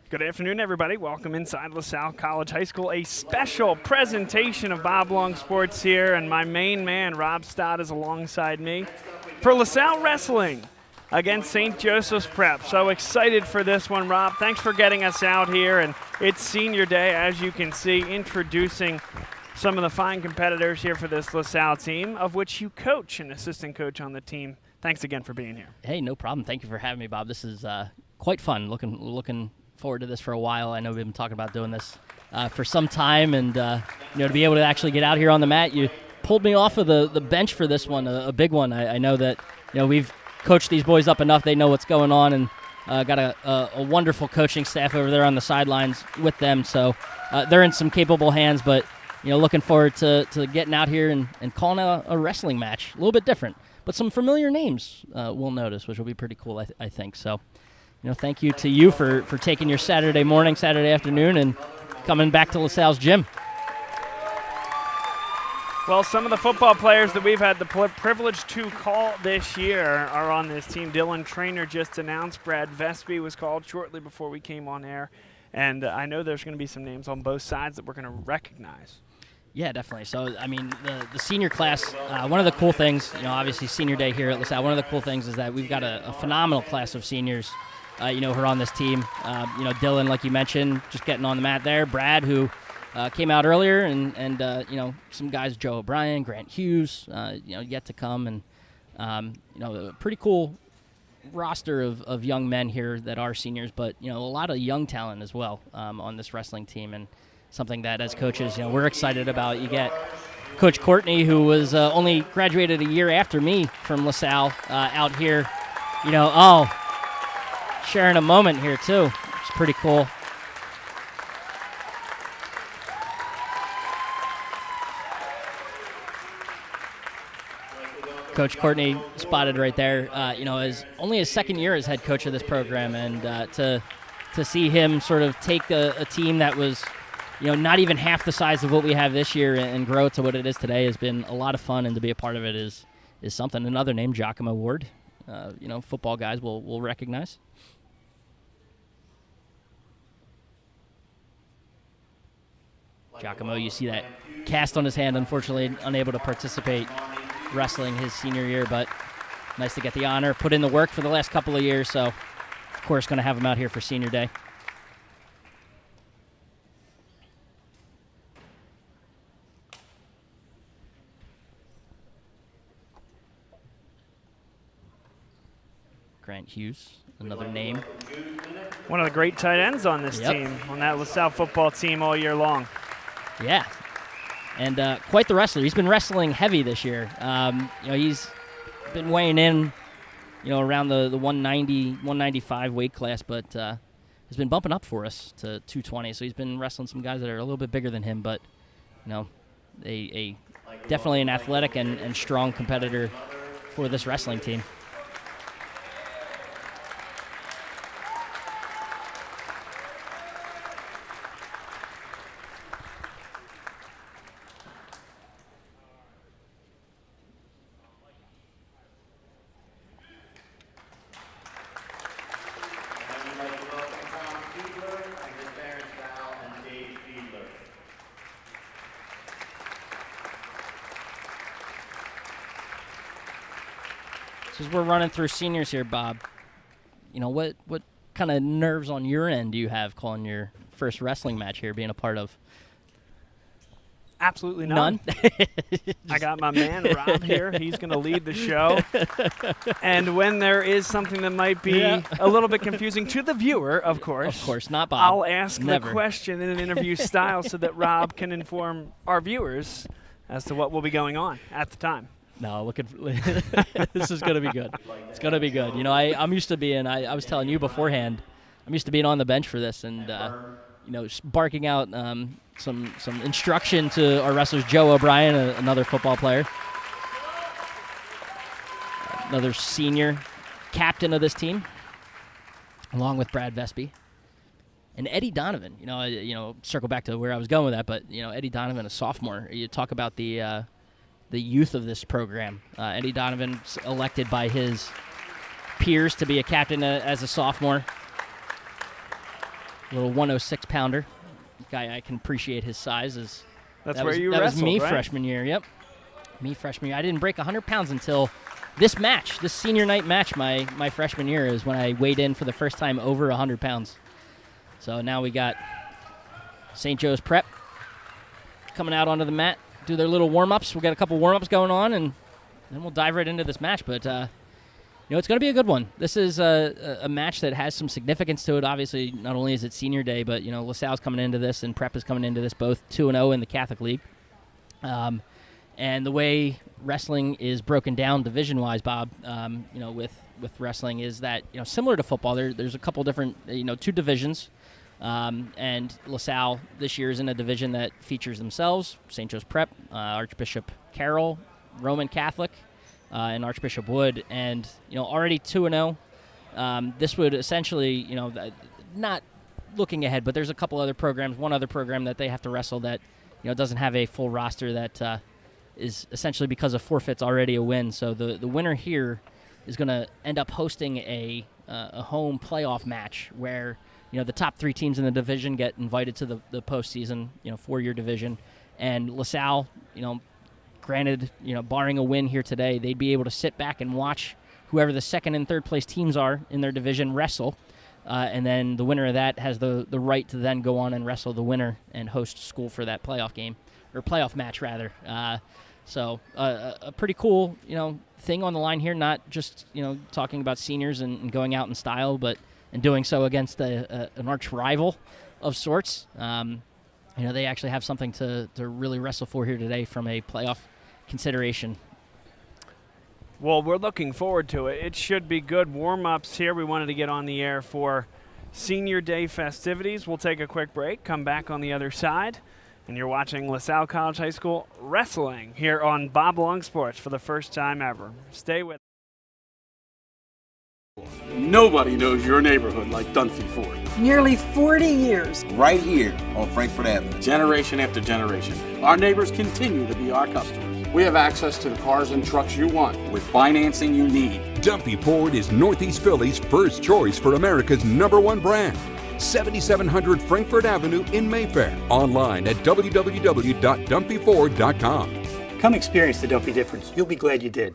Good afternoon, everybody. Welcome inside LaSalle College High School. A special presentation of Bob Long Sports here, and my main man, Rob Stott, is alongside me for LaSalle Wrestling against St. Joseph's Prep. So excited for this one, Rob. Thanks for getting us out here, and it's senior day, as you can see, introducing some of the fine competitors here for this LaSalle team, of which you coach, an assistant coach on the team. Thanks again for being here. Hey, no problem. Thank you for having me, Bob. This is quite fun. Looking forward to this for a while. I know we've been talking about doing this for some time, and to be able to actually get out here on the mat. You pulled me off of the bench for this one, a big one. I know that we've coached these boys up enough; they know what's going on, and got a wonderful coaching staff over there on the sidelines with them. So they're in some capable hands. But looking forward to getting out here and calling a wrestling match, a little bit different, but some familiar names we'll notice, which will be pretty cool, I think. So. Thank you to you for taking your Saturday morning, Saturday afternoon, and coming back to LaSalle's gym. Well, some of the football players that we've had the privilege to call this year are on this team. Dylan Traynor just announced. Brad Vesby was called shortly before we came on air. And I know there's going to be some names on both sides that we're going to recognize. Yeah, definitely. So, the senior class, one of the cool things, obviously senior day here at LaSalle, one of the cool things is that we've got a phenomenal class of seniors who are on this team. Dylan, like you mentioned, just getting on the mat there. Brad, who came out earlier, and some guys, Joe O'Brien, Grant Hughes, yet to come. And, a pretty cool roster of young men here that are seniors, but, a lot of young talent as well on this wrestling team. And something that, as coaches, we're excited about. You get Coach Courtney, who was only graduated a year after me from LaSalle, out here, sharing a moment here, too. It's pretty cool. Coach Courtney spotted right there, is only his second year as head coach of this program, and to see him sort of take a team that was, not even half the size of what we have this year and grow to what it is today has been a lot of fun, and to be a part of it is something. Another name, Giacomo Ward, football guys will recognize. Giacomo, you see that cast on his hand, unfortunately unable to participate wrestling his senior year, but nice to get the honor, put in the work for the last couple of years, so of course going to have him out here for senior day. Grant Hughes, another name. One of the great tight ends on this team, on that LaSalle football team all year long. Yeah, and quite the wrestler. He's been wrestling heavy this year. He's been weighing in, around the 190, 195 weight class, but has been bumping up for us to 220. So he's been wrestling some guys that are a little bit bigger than him, but, definitely an athletic and strong competitor for this wrestling team. As we're running through seniors here, Bob, what kind of nerves on your end do you have calling your first wrestling match here, being a part of? Absolutely none. I got my man Rob here. He's going to lead the show. And when there is something that might be a little bit confusing to the viewer, of course, not Bob. I'll ask the question in an interview style so that Rob can inform our viewers as to what will be going on at the time. No, this is going to be good. It's going to be good. I'm used to being, I was telling you beforehand, I'm used to being on the bench for this and, barking out some instruction to our wrestlers. Joe O'Brien, another football player, another senior captain of this team, along with Brad Vesby. And Eddie Donovan, circle back to where I was going with that, but, Eddie Donovan, a sophomore. You talk about the youth of this program. Eddie Donovan's elected by his peers to be a captain as a sophomore. little 106-pounder. Guy I can appreciate his size. That was me right? Freshman year. Yep, me freshman year. I didn't break 100 pounds until this match, this senior night match. My freshman year is when I weighed in for the first time over 100 pounds. So now we got St. Joe's Prep coming out onto the mat, do their little warm-ups. We got a couple warm-ups going on, and then we'll dive right into this match. But it's going to be a good one. This is a match that has some significance to it. Obviously, not only is it senior day, but LaSalle's coming into this and Prep is coming into this, both 2-0 in the Catholic League. And the way wrestling is broken down division-wise, Bob, with wrestling is that similar to football, there's a couple different 2 divisions. And LaSalle this year is in a division that features themselves, St. Joe's Prep, Archbishop Carroll, Roman Catholic, and Archbishop Wood, and already 2-0. This would essentially, not looking ahead, but there's a couple other programs, one other program that they have to wrestle that doesn't have a full roster that is essentially because of forfeits already a win. So the winner here is going to end up hosting a home playoff match where the top 3 teams in the division get invited to the postseason, 4-year division, and LaSalle, granted, barring a win here today, they'd be able to sit back and watch whoever the second and third place teams are in their division wrestle, and then the winner of that has the right to then go on and wrestle the winner and host school for that playoff game, or playoff match rather. So a pretty cool, thing on the line here, not just, talking about seniors and going out in style, but and doing so against an arch rival of sorts. They actually have something to really wrestle for here today from a playoff consideration. Well, we're looking forward to it. It should be good warm-ups here. We wanted to get on the air for Senior Day festivities. We'll take a quick break, come back on the other side, and you're watching LaSalle College High School Wrestling here on Bob Long Sports for the first time ever. Stay with us. Nobody knows your neighborhood like Dunphy Ford. Nearly 40 years. Right here on Frankfurt Avenue. Generation after generation. Our neighbors continue to be our customers. We have access to the cars and trucks you want with financing you need. Dunphy Ford is Northeast Philly's first choice for America's #1 brand. 7700 Frankfurt Avenue in Mayfair. Online at www.dunphyford.com. Come experience the Dunphy difference. You'll be glad you did.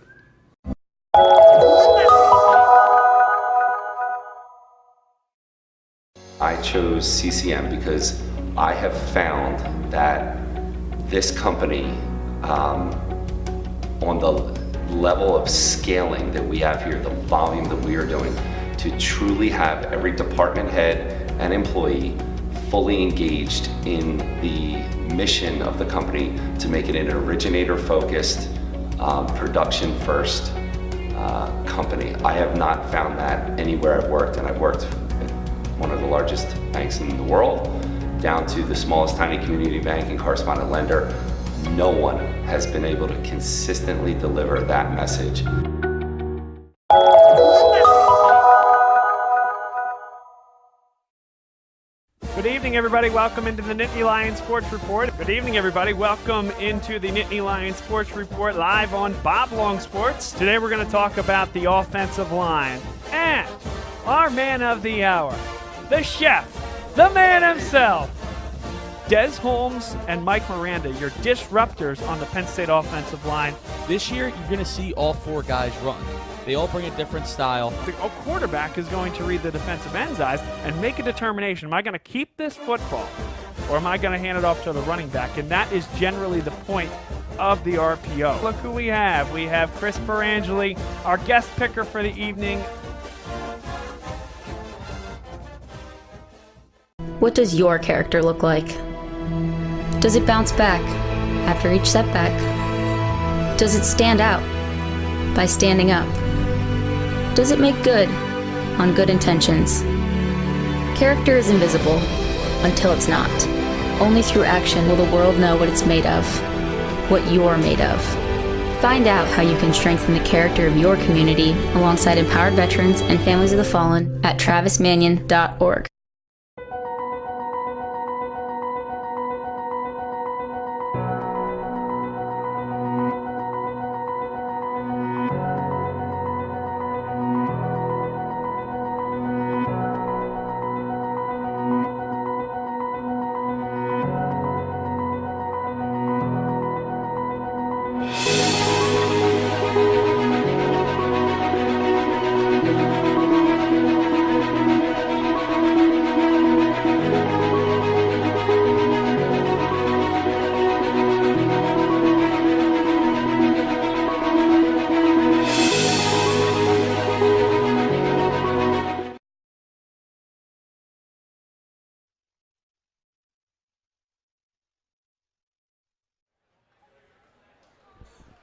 I chose CCM because I have found that this company, on the level of scaling that we have here, the volume that we are doing, to truly have every department head and employee fully engaged in the mission of the company to make it an originator-focused, production-first company. I have not found that anywhere I've worked, and I've worked one of the largest banks in the world, down to the smallest tiny community bank and correspondent lender. No one has been able to consistently deliver that message. Good evening, everybody. Welcome into the Nittany Lions Sports Report. Good evening, everybody. Welcome into the Nittany Lions Sports Report live on Bob Long Sports. Today we're going to talk about the offensive line and our man of the hour, the chef, the man himself, Des Holmes and Mike Miranda, your disruptors on the Penn State offensive line. This year, you're going to see all 4 guys run. They all bring a different style. The quarterback is going to read the defensive end's eyes and make a determination. Am I going to keep this football or am I going to hand it off to the running back? And that is generally the point of the RPO. Look who we have. We have Chris Perangeli, our guest picker for the evening. What does your character look like? Does it bounce back after each setback? Does it stand out by standing up? Does it make good on good intentions? Character is invisible until it's not. Only through action will the world know what it's made of, what you're made of. Find out how you can strengthen the character of your community alongside empowered veterans and families of the fallen at travismanion.org.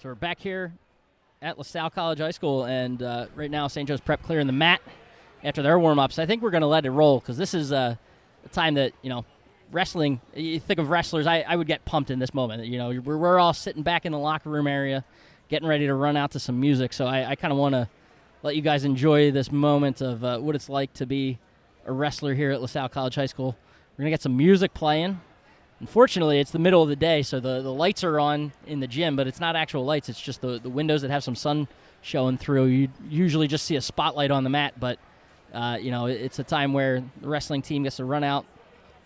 So we're back here at LaSalle College High School, and right now St. Joe's Prep clearing the mat after their warm-ups. I think we're going to let it roll because this is a time that, wrestling, you think of wrestlers, I would get pumped in this moment. We're all sitting back in the locker room area getting ready to run out to some music, so I kind of want to let you guys enjoy this moment of what it's like to be a wrestler here at LaSalle College High School. We're going to get some music playing. Unfortunately, it's the middle of the day, so the lights are on in the gym, but it's not actual lights. It's just the windows that have some sun showing through. You usually just see a spotlight on the mat, but, it's a time where the wrestling team gets to run out,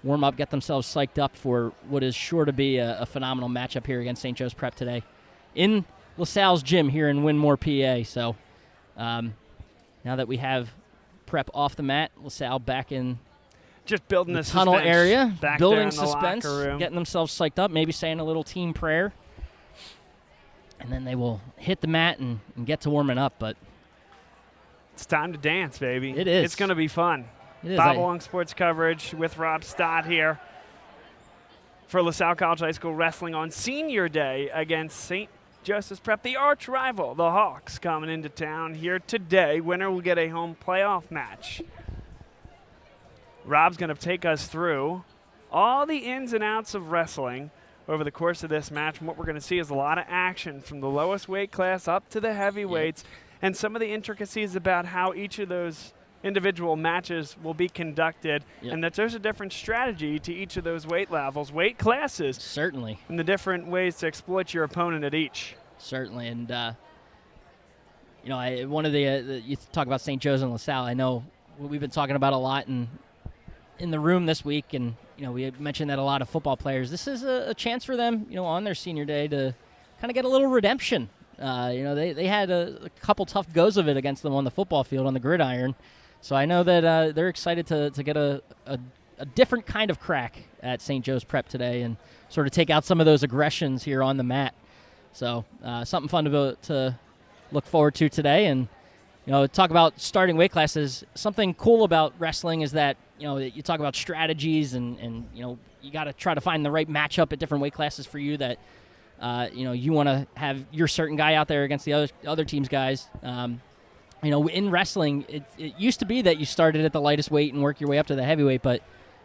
warm up, get themselves psyched up for what is sure to be a phenomenal matchup here against St. Joe's Prep today in LaSalle's gym here in Winmore, PA. So now that we have Prep off the mat, LaSalle back in just building the tunnel suspense area, back building there in the suspense, locker room. getting themselves psyched up, maybe saying a little team prayer. And then they will hit the mat and get to warming up. But it's time to dance, baby. It is. It's going to be fun. It is. Bob Long Sports coverage with Rob Stott here for LaSalle College High School wrestling on Senior Day against St. Joseph's Prep, the arch rival, the Hawks, coming into town here today. Winner will get a home playoff match. Rob's going to take us through all the ins and outs of wrestling over the course of this match. And what we're going to see is a lot of action from the lowest weight class up to the heavyweights, and some of the intricacies about how each of those individual matches will be conducted, and that there's a different strategy to each of those weight levels, weight classes. Certainly. And the different ways to exploit your opponent at each. Certainly. And, one of you talk about St. Joe's and LaSalle, I know we've been talking about a lot in the room this week, and, we had mentioned that a lot of football players, this is a chance for them, on their senior day to kind of get a little redemption. They had a couple tough goes of it against them on the football field, on the gridiron. So I know that they're excited to get a different kind of crack at St. Joe's Prep today and sort of take out some of those aggressions here on the mat. So something fun to look forward to today. And, talk about starting weight classes. Something cool about wrestling is that, you talk about strategies and you got to try to find the right matchup at different weight classes for you that, you want to have your certain guy out there against the other team's guys. In wrestling, it used to be that you started at the lightest weight and work your way up to the heavyweight, but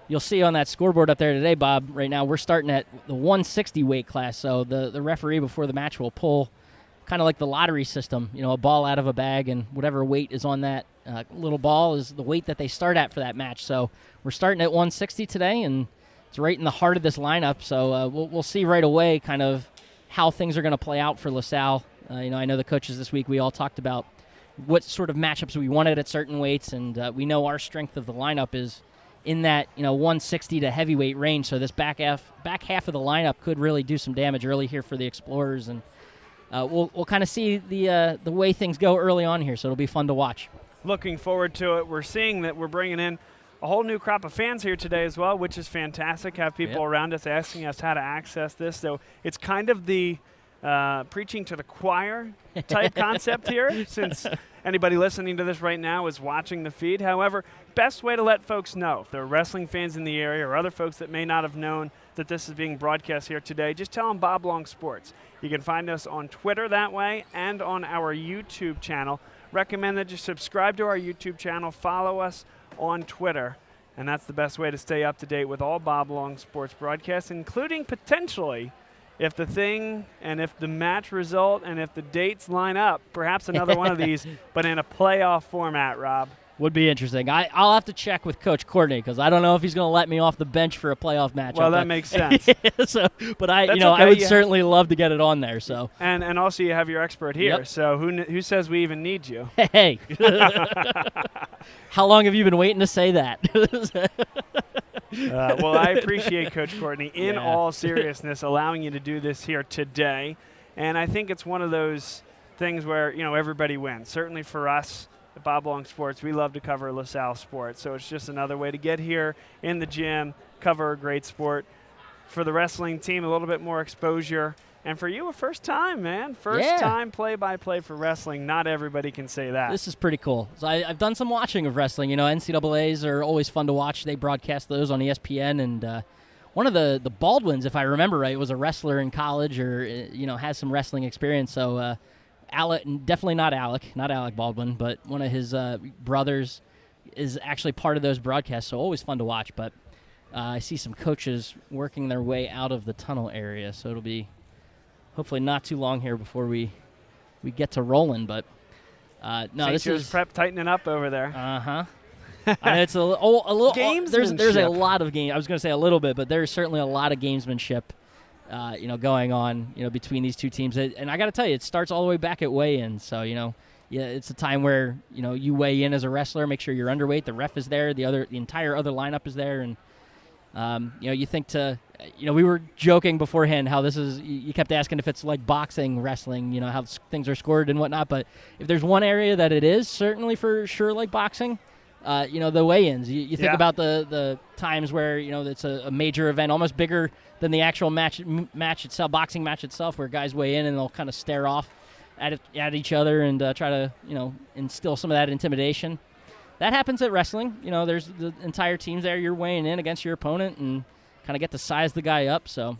you'll see on that scoreboard up there today, Bob, right now we're starting at the 160 weight class, so the referee before the match will pull kind of like the lottery system, a ball out of a bag, and whatever weight is on that little ball is the weight that they start at for that match. So we're starting at 160 today, and it's right in the heart of this lineup, so we'll see right away kind of how things are going to play out for LaSalle. I know the coaches this week, we all talked about what sort of matchups we wanted at certain weights, and we know our strength of the lineup is in that 160 to heavyweight range. So this back half of the lineup could really do some damage early here for the Explorers, and we'll kind of see the way things go early on here. So it'll be fun to watch. Looking forward to it. We're seeing that we're bringing in a whole new crop of fans here today as well, which is fantastic. Have people around us asking us how to access this. So it's kind of the preaching to the choir type concept here, since anybody listening to this right now is watching the feed. However, best way to let folks know, if there are wrestling fans in the area or other folks that may not have known that this is being broadcast here today, just tell them Bob Long Sports. You can find us on Twitter that way and on our YouTube channel. Recommend that you subscribe to our YouTube channel, follow us on Twitter, and that's the best way to stay up to date with all Bob Long Sports broadcasts, including potentially, if the thing and if the match result and if the dates line up, perhaps another one of these, but in a playoff format, Rob. Would be interesting. I'll have to check with Coach Courtney because I don't know if he's going to let me off the bench for a playoff matchup. Well, that makes sense. But I would certainly love to get it on there. So and also you have your expert here. Yep. So who says we even need you? Hey, how long have you been waiting to say that? Well, I appreciate Coach Courtney in all seriousness allowing you to do this here today, and I think it's one of those things where everybody wins. Certainly for us at Bob Long Sports, we love to cover LaSalle sports, so it's just another way to get here in the gym, cover a great sport. For the wrestling team, a little bit more exposure, and for you, a first time, man. First time play-by-play for wrestling. Not everybody can say that. This is pretty cool. So I've done some watching of wrestling. NCAAs are always fun to watch. They broadcast those on ESPN, and one of the Baldwins, if I remember right, was a wrestler in college or, has some wrestling experience. So Alec, definitely not Alec Baldwin, but one of his brothers is actually part of those broadcasts, so always fun to watch. But I see some coaches working their way out of the tunnel area, so it'll be hopefully not too long here before we get to rolling. But no, this is Prep tightening up over there. I know it's a little. Gamesmanship. There's a lot of game. I was going to say a little bit, but there's certainly a lot of gamesmanship, going on, between these two teams. And I got to tell you, it starts all the way back at weigh-in. So it's a time where you weigh in as a wrestler, make sure you're underweight. The ref is there. The entire other lineup is there, and you think we were joking beforehand how this is. You kept asking if it's like boxing, wrestling, how things are scored and whatnot. But if there's one area that it is certainly for sure like boxing. The weigh-ins. You think about the times where it's a major event, almost bigger than the actual match itself, boxing match itself, where guys weigh in and they'll kind of stare off at each other and try to instill some of that intimidation. That happens at wrestling. There's the entire teams there. You're weighing in against your opponent and kind of get to size the guy up. So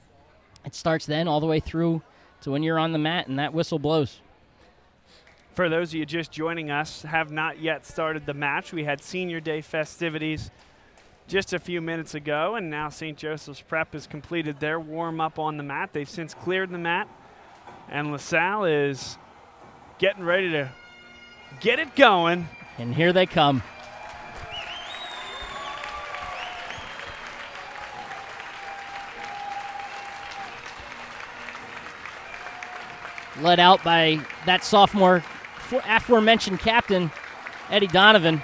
it starts then all the way through to when you're on the mat and that whistle blows. For those of you just joining us, have not yet started the match. We had Senior Day festivities just a few minutes ago, and now St. Joseph's Prep has completed their warm-up on the mat. They've since cleared the mat, and LaSalle is getting ready to get it going. And here they come. Led out by that sophomore aforementioned captain, Eddie Donovan.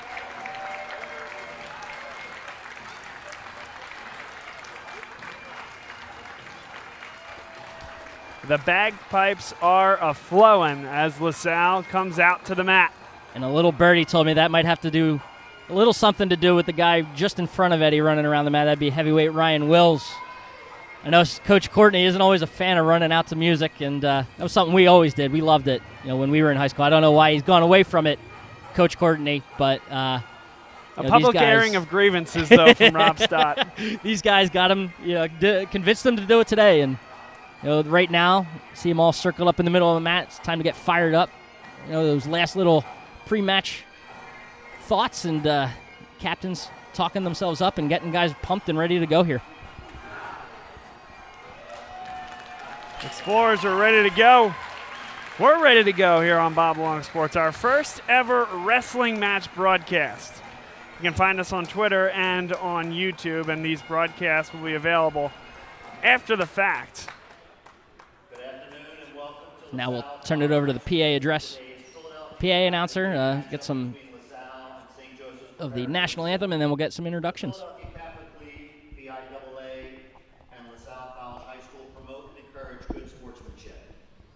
The bagpipes are a-flowing as LaSalle comes out to the mat. And a little birdie told me that might have to do a little something to do with the guy just in front of Eddie running around the mat. That'd be heavyweight Ryan Wills. I know Coach Courtney isn't always a fan of running out to music, and that was something we always did. We loved it, when we were in high school. I don't know why he's gone away from it, Coach Courtney, but a public airing of grievances, though, from Rob Stott. These guys got him, convinced them to do it today, and right now, see them all circled up in the middle of the mat. It's time to get fired up. Those last little pre-match thoughts and captains talking themselves up and getting guys pumped and ready to go here. Explorers are ready to go. We're ready to go here on Bob Long Sports, our first ever wrestling match broadcast. You can find us on Twitter and on YouTube, and these broadcasts will be available after the fact. Good afternoon and welcome to Now we'll turn it over to the PA address. PA announcer, get some of the national anthem, and then we'll get some introductions.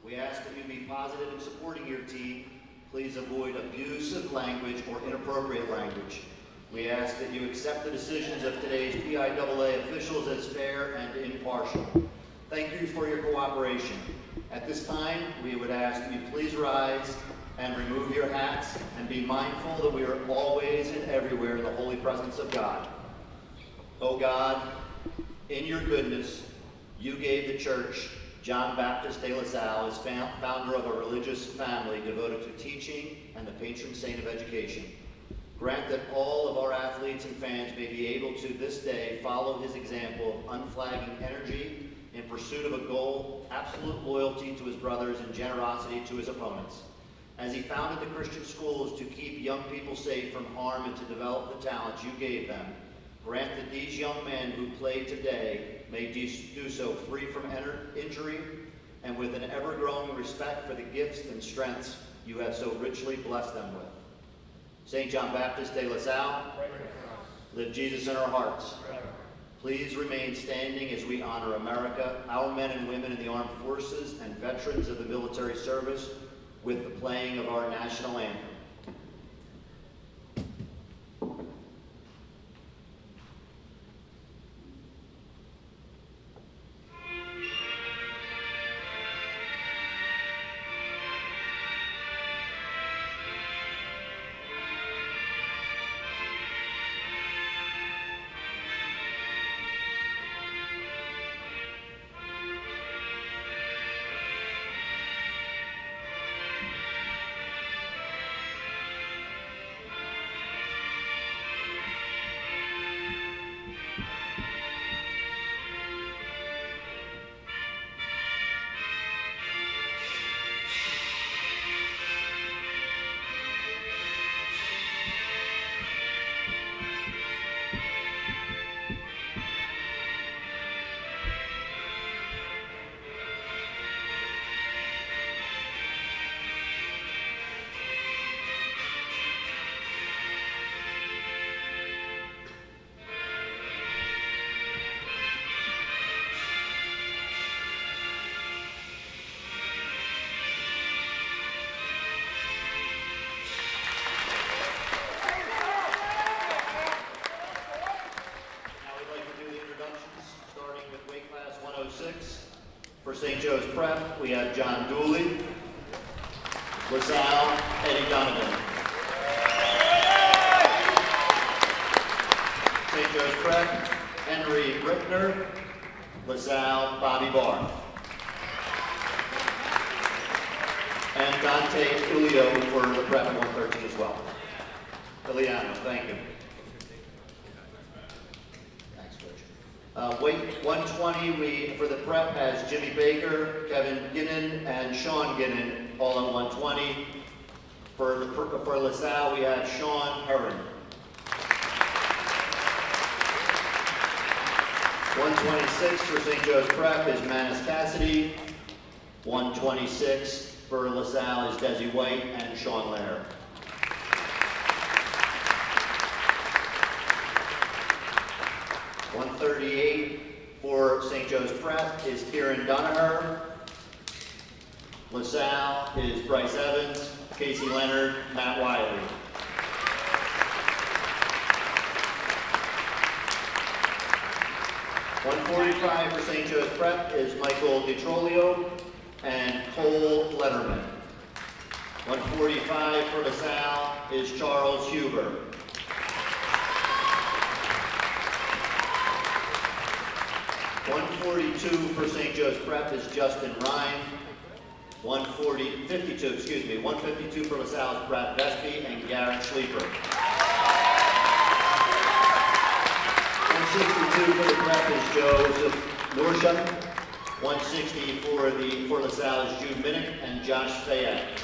We ask that you be positive in supporting your team. Please avoid abusive language or inappropriate language. We ask that you accept the decisions of today's PIAA officials as fair and impartial. Thank you for your cooperation. At this time, we would ask that you please rise and remove your hats and be mindful that we are always and everywhere in the holy presence of God. Oh God, in your goodness, you gave the church John Baptist de La Salle is founder of a religious family devoted to teaching and the patron saint of education. Grant that all of our athletes and fans may be able to this day follow his example of unflagging energy in pursuit of a goal, absolute loyalty to his brothers, and generosity to his opponents. As he founded the Christian schools to keep young people safe from harm and to develop the talents you gave them, grant that these young men who play today may do so free from injury and with an ever-growing respect for the gifts and strengths you have so richly blessed them with. St. John Baptist de La Salle, live Jesus in our hearts. Please remain standing as we honor America, our men and women in the armed forces and veterans of the military service with the playing of our national anthem. St. Joe's Prep, we have John Dooley. LaSalle, Eddie Donovan. St. Joe's Prep, Henry Rickner. LaSalle, Bobby Barr. And Dante Ulio for the Prep at 113 as well. Iliano, thank you. Thanks, Coach. Weight 120, for the Prep has Jimmy Baker, Kevin Ginnon, and Sean Ginnon, all at 120. For LaSalle, we have Sean Herron. 126 for St. Joe's Prep is Manus Cassidy. 126 for LaSalle is Desi White and Sean Lair. .138 for St. Joe's Prep is Kieran Donaher. LaSalle is Bryce Evans, Casey Leonard, Matt Wiley. .145 for St. Joe's Prep is Michael DiTrolio and Cole Letterman. .145 for LaSalle is Charles Huber. .142 for St. Joe's Prep is Justin Ryan. 152 for LaSalle is Brad Vespi and Garrett Sleeper. 162 for the Prep is Joseph Norsham. 160 for LaSalle is Jude Minnick and Josh Fayette.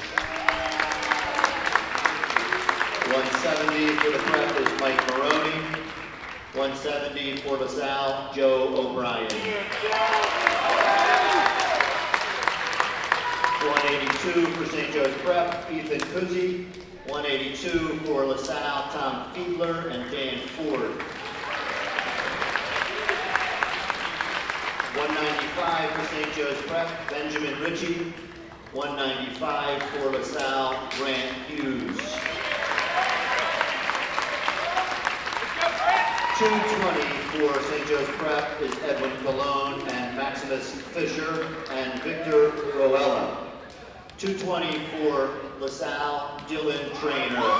170 for the Prep is Mike Maroney. 170 for LaSalle, Joe O'Brien. 182 for St. Joe's Prep, Ethan Kuzzi. 182 for LaSalle, Tom Fiedler and Dan Ford. 195 for St. Joe's Prep, Benjamin Ritchie. 195 for LaSalle, Grant Hughes. 220 for St. Joe's Prep is Edwin Colon and Maximus Fisher and Victor Roella. 220 for LaSalle, Dylan Traynor.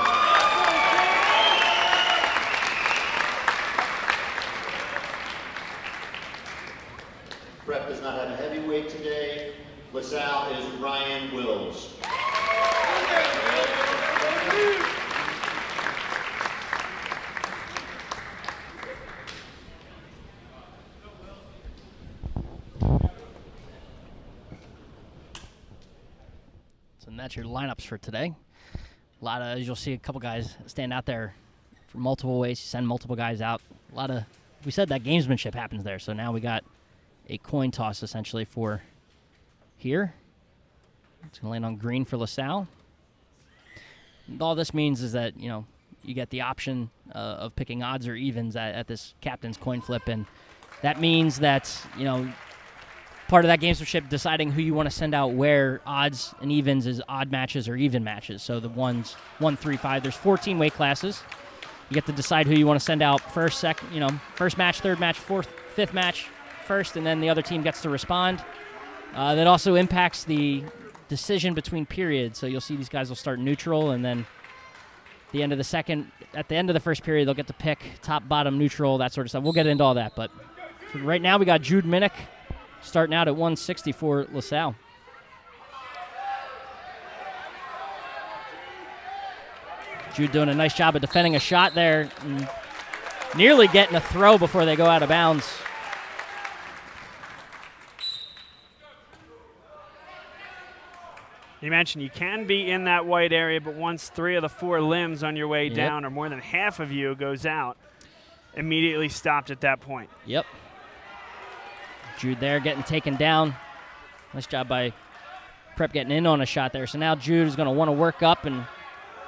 Prep does not have a heavyweight today. LaSalle is Ryan Wills. And that's your lineups for today. A lot of, as you'll see, a couple guys stand out there for multiple ways. You send multiple guys out. A lot of, we said that gamesmanship happens there. So now we got a coin toss essentially for here. It's going to land on green for LaSalle. And all this means is that, you know, you get the option of picking odds or evens at this captain's coin flip. And that means that, you know, part of that gamesmanship, deciding who you want to send out where, odds and evens is odd matches or even matches. So the ones 1, 3, 5. There's 14 weight classes. You get to decide who you want to send out first, second, you know, first match, third match, fourth, fifth match first, and then the other team gets to respond. That also impacts the decision between periods. So you'll see these guys will start neutral, and then at the end of the first period, they'll get to pick top, bottom, neutral, that sort of stuff. We'll get into all that, but for right now we got Jude Minnick starting out at 160 for LaSalle. Jude doing a nice job of defending a shot there, and nearly getting a throw before they go out of bounds. You mentioned you can be in that white area, but once 3 of the 4 limbs on your way down, or more than half of you goes out, immediately stopped at that point. Yep. Jude there getting taken down. Nice job by Prep getting in on a shot there. So now Jude is going to want to work up and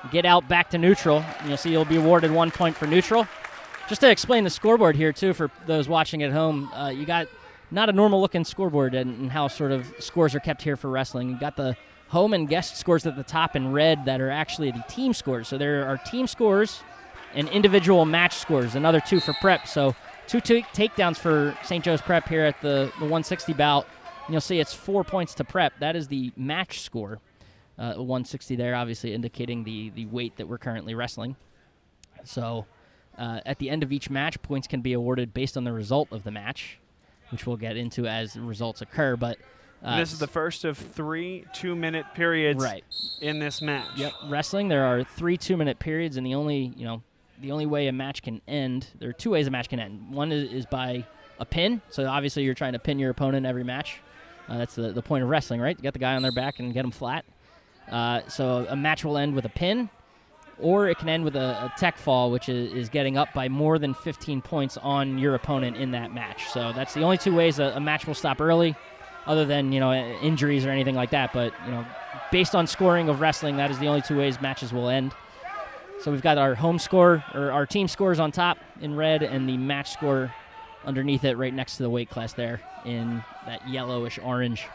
get out back to neutral. And you'll see he'll be awarded 1 point for neutral. Just to explain the scoreboard here, too, for those watching at home, you got not a normal-looking scoreboard and how sort of scores are kept here for wrestling. You got the home and guest scores at the top in red that are actually the team scores. So there are team scores and individual match scores, another 2 for Prep. So 2 takedowns for St. Joe's Prep here at the 160 bout. You'll see it's 4 points to Prep. That is the match score. 160 there, obviously indicating the weight that we're currently wrestling. So at the end of each match, points can be awarded based on the result of the match, which we'll get into as the results occur. But this is the first of 3 2-minute periods in this match. Yep, wrestling, there are 3 2-minute periods, and the only way a match can end, there are 2 ways a match can end. One is by a pin, so obviously you're trying to pin your opponent every match. That's the point of wrestling, right? You get the guy on their back and get them flat. So a match will end with a pin, or it can end with a tech fall, which is getting up by more than 15 points on your opponent in that match. So that's the only 2 ways a match will stop early, other than injuries or anything like that. But based on scoring of wrestling, that is the only 2 ways matches will end. So we've got our home score, or our team scores on top in red, and the match score underneath it right next to the weight class there in that yellowish orange.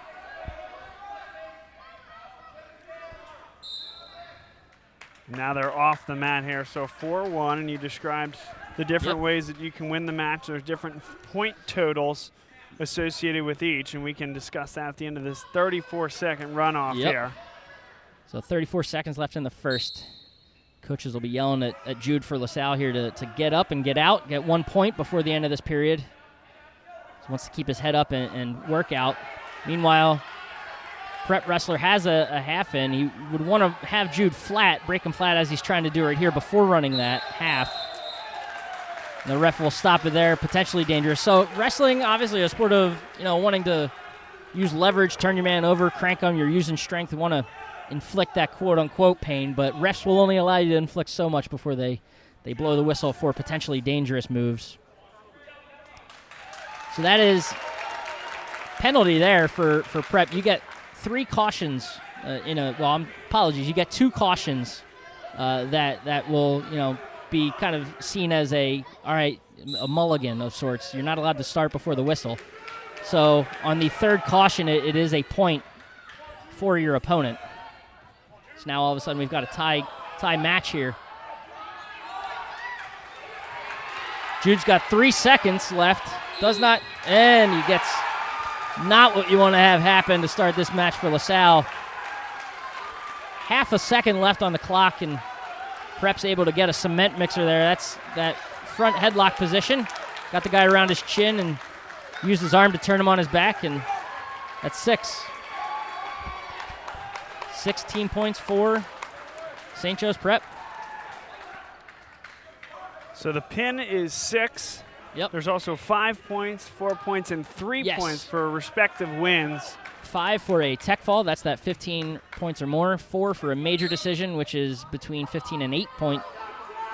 Now they're off the mat here, so 4-1, and you described the different ways that you can win the match. There's different point totals associated with each, and we can discuss that at the end of this 34-second runoff here. So 34 seconds left in the first. Coaches will be yelling at Jude for LaSalle here to get up and get out, get 1 point before the end of this period. He wants to keep his head up and work out. Meanwhile, Prep Wrestler has a half in. He would want to have Jude flat, break him flat as he's trying to do right here before running that half. And the ref will stop it there, potentially dangerous. So wrestling, obviously a sport of wanting to use leverage, turn your man over, crank him. You're using strength. You want to inflict that quote-unquote pain, but refs will only allow you to inflict so much before they blow the whistle for potentially dangerous moves. So that is penalty there for Prep. You get 3 cautions apologies. You get 2 cautions that will be kind of seen as a mulligan of sorts. You're not allowed to start before the whistle. So on the 3rd caution, it is a point for your opponent. So now all of a sudden we've got a tie match here. Jude's got 3 seconds left. Does not, and he gets not what you want to have happen to start this match for LaSalle. Half a second left on the clock, and Prep's able to get a cement mixer there. That's that front headlock position. Got the guy around his chin and used his arm to turn him on his back, and that's 6. 16 points for St. Joe's Prep. So the pin is 6. Yep. There's also 5 points, 4 points, and 3 points for respective wins. 5 for a tech fall. That's that 15 points or more. 4 for a major decision, which is between 15 and 8-point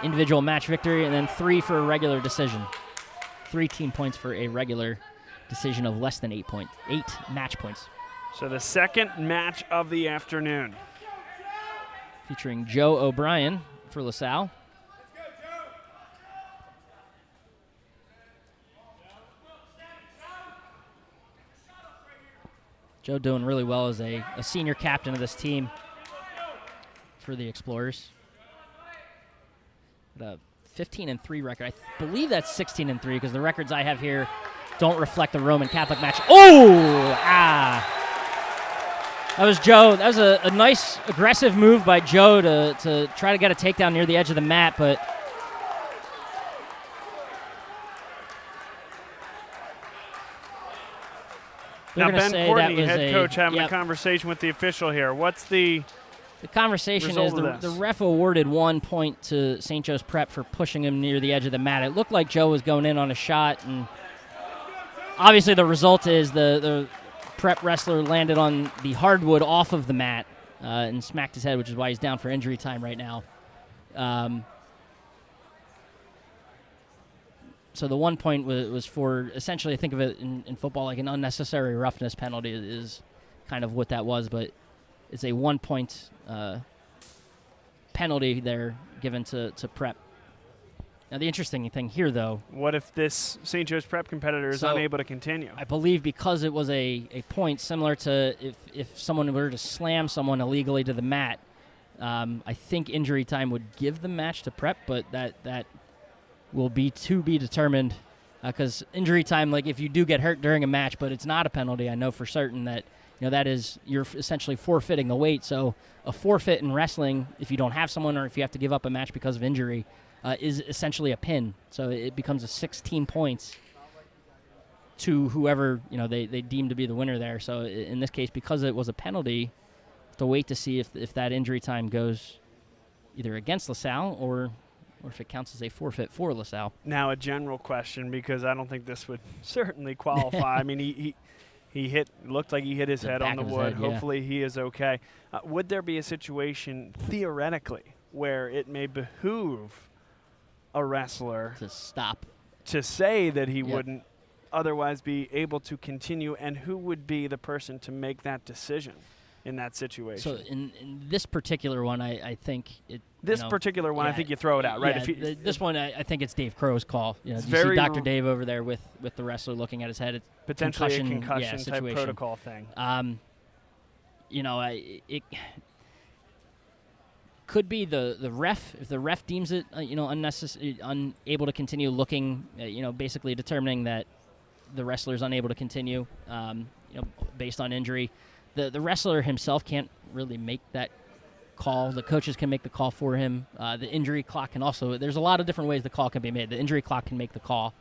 individual match victory. And then 3 for a regular decision. 3 team points for a regular decision of less than 8 match points. So the second match of the afternoon. Featuring Joe O'Brien for LaSalle. Joe doing really well as a senior captain of this team for the Explorers. The 15-3 record. I believe that's 16-3 because the records I have here don't reflect the Roman Catholic match. That was Joe. That was a nice aggressive move by Joe to try to get a takedown near the edge of the mat, but now, Ben Courtney, head coach, having a conversation with the official here. What's the conversation is the ref awarded 1 point to St. Joe's Prep for pushing him near the edge of the mat. It looked like Joe was going in on a shot, and obviously the result is the Prep wrestler landed on the hardwood off of the mat and smacked his head, which is why he's down for injury time right now. So the 1 point was for essentially, I think of it in football like an unnecessary roughness penalty is kind of what that was, but it's a 1 point penalty there given to Prep. Now the interesting thing here, though. What if this St. Joe's Prep competitor is unable to continue? I believe because it was a point similar to if someone were to slam someone illegally to the mat, I think injury time would give the match to Prep, but that will be to be determined because injury time, like if you do get hurt during a match, but it's not a penalty, I know for certain that that is you're essentially forfeiting the weight. So a forfeit in wrestling, if you don't have someone or if you have to give up a match because of injury, is essentially a pin. So it becomes a 16 points to whoever they deem to be the winner there. So in this case, because it was a penalty, you have to wait to see if that injury time goes either against LaSalle or if it counts as a forfeit for LaSalle. Now a general question, because I don't think this would certainly qualify. I mean, he looked like he hit his head on the wood. Hopefully he is okay. Would there be a situation theoretically where it may behoove a wrestler to stop, to say that he wouldn't otherwise be able to continue, and who would be the person to make that decision in that situation? So in this particular one, I think it. This particular one, I think you throw it out, right? Yeah, this one, I think it's Dave Crow's call. You see Dr. Dave over there with the wrestler looking at his head. It's potentially a concussion type protocol thing. It could be the ref. If the ref deems it, unnecessary, unable to continue looking, basically determining that the wrestler is unable to continue, based on injury. The wrestler himself can't really make that call. The coaches can make the call for him. The injury clock can also, there's a lot of different ways the call can be made. The injury clock can make the call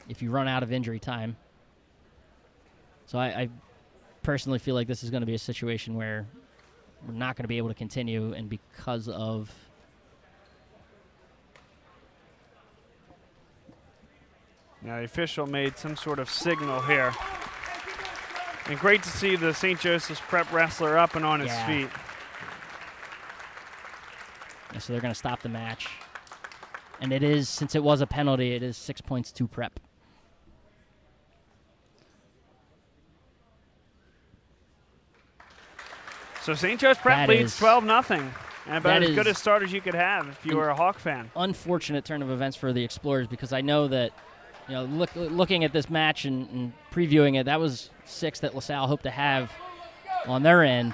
if you run out of injury time. So I personally feel like this is going to be a situation where we're not going to be able to continue, and because of now the official made some sort of signal here. And great to see the St. Joseph's Prep wrestler up and on his feet. Yeah, so they're going to stop the match. And it is, since it was a penalty, it is 6 points to Prep. So St. Joe's Prep leads 12-0. And about as good a start as you could have if you were a Hawk fan. Unfortunate turn of events for the Explorers, because I know that looking at this match and previewing it, that was 6 that LaSalle hoped to have on their end.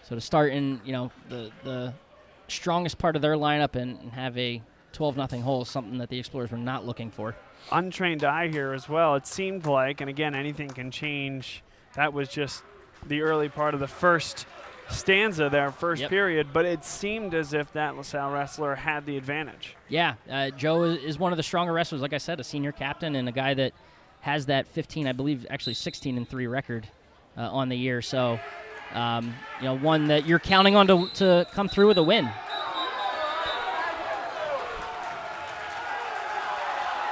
So to start in, the strongest part of their lineup and have a 12-0 hole is something that the Explorers were not looking for. Untrained eye here as well, it seemed like, and again, anything can change. That was just the early part of the first stanza there, first period, but it seemed as if that LaSalle wrestler had the advantage. Yeah, Joe is one of the stronger wrestlers, like I said, a senior captain and a guy that has that 15, I believe, actually 16-3 record on the year. So, one that you're counting on to come through with a win.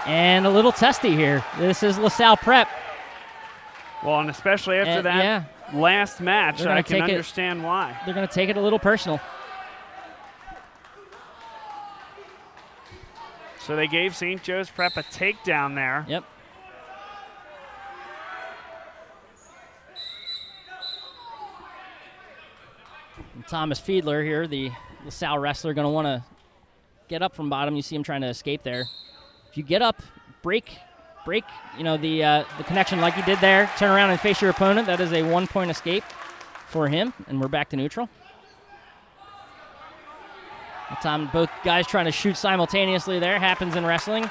And a little testy here. This is LaSalle Prep. Well, and especially after that last match, I can understand why. They're going to take it a little personal. So they gave St. Joe's Prep a takedown there. Yep. And Thomas Fiedler here, the LaSalle wrestler, going to want to get up from bottom. You see him trying to escape there. If you get up, break, the connection like you did there, turn around and face your opponent. That is a 1-point escape for him, and we're back to neutral. The time both guys trying to shoot simultaneously there happens in wrestling.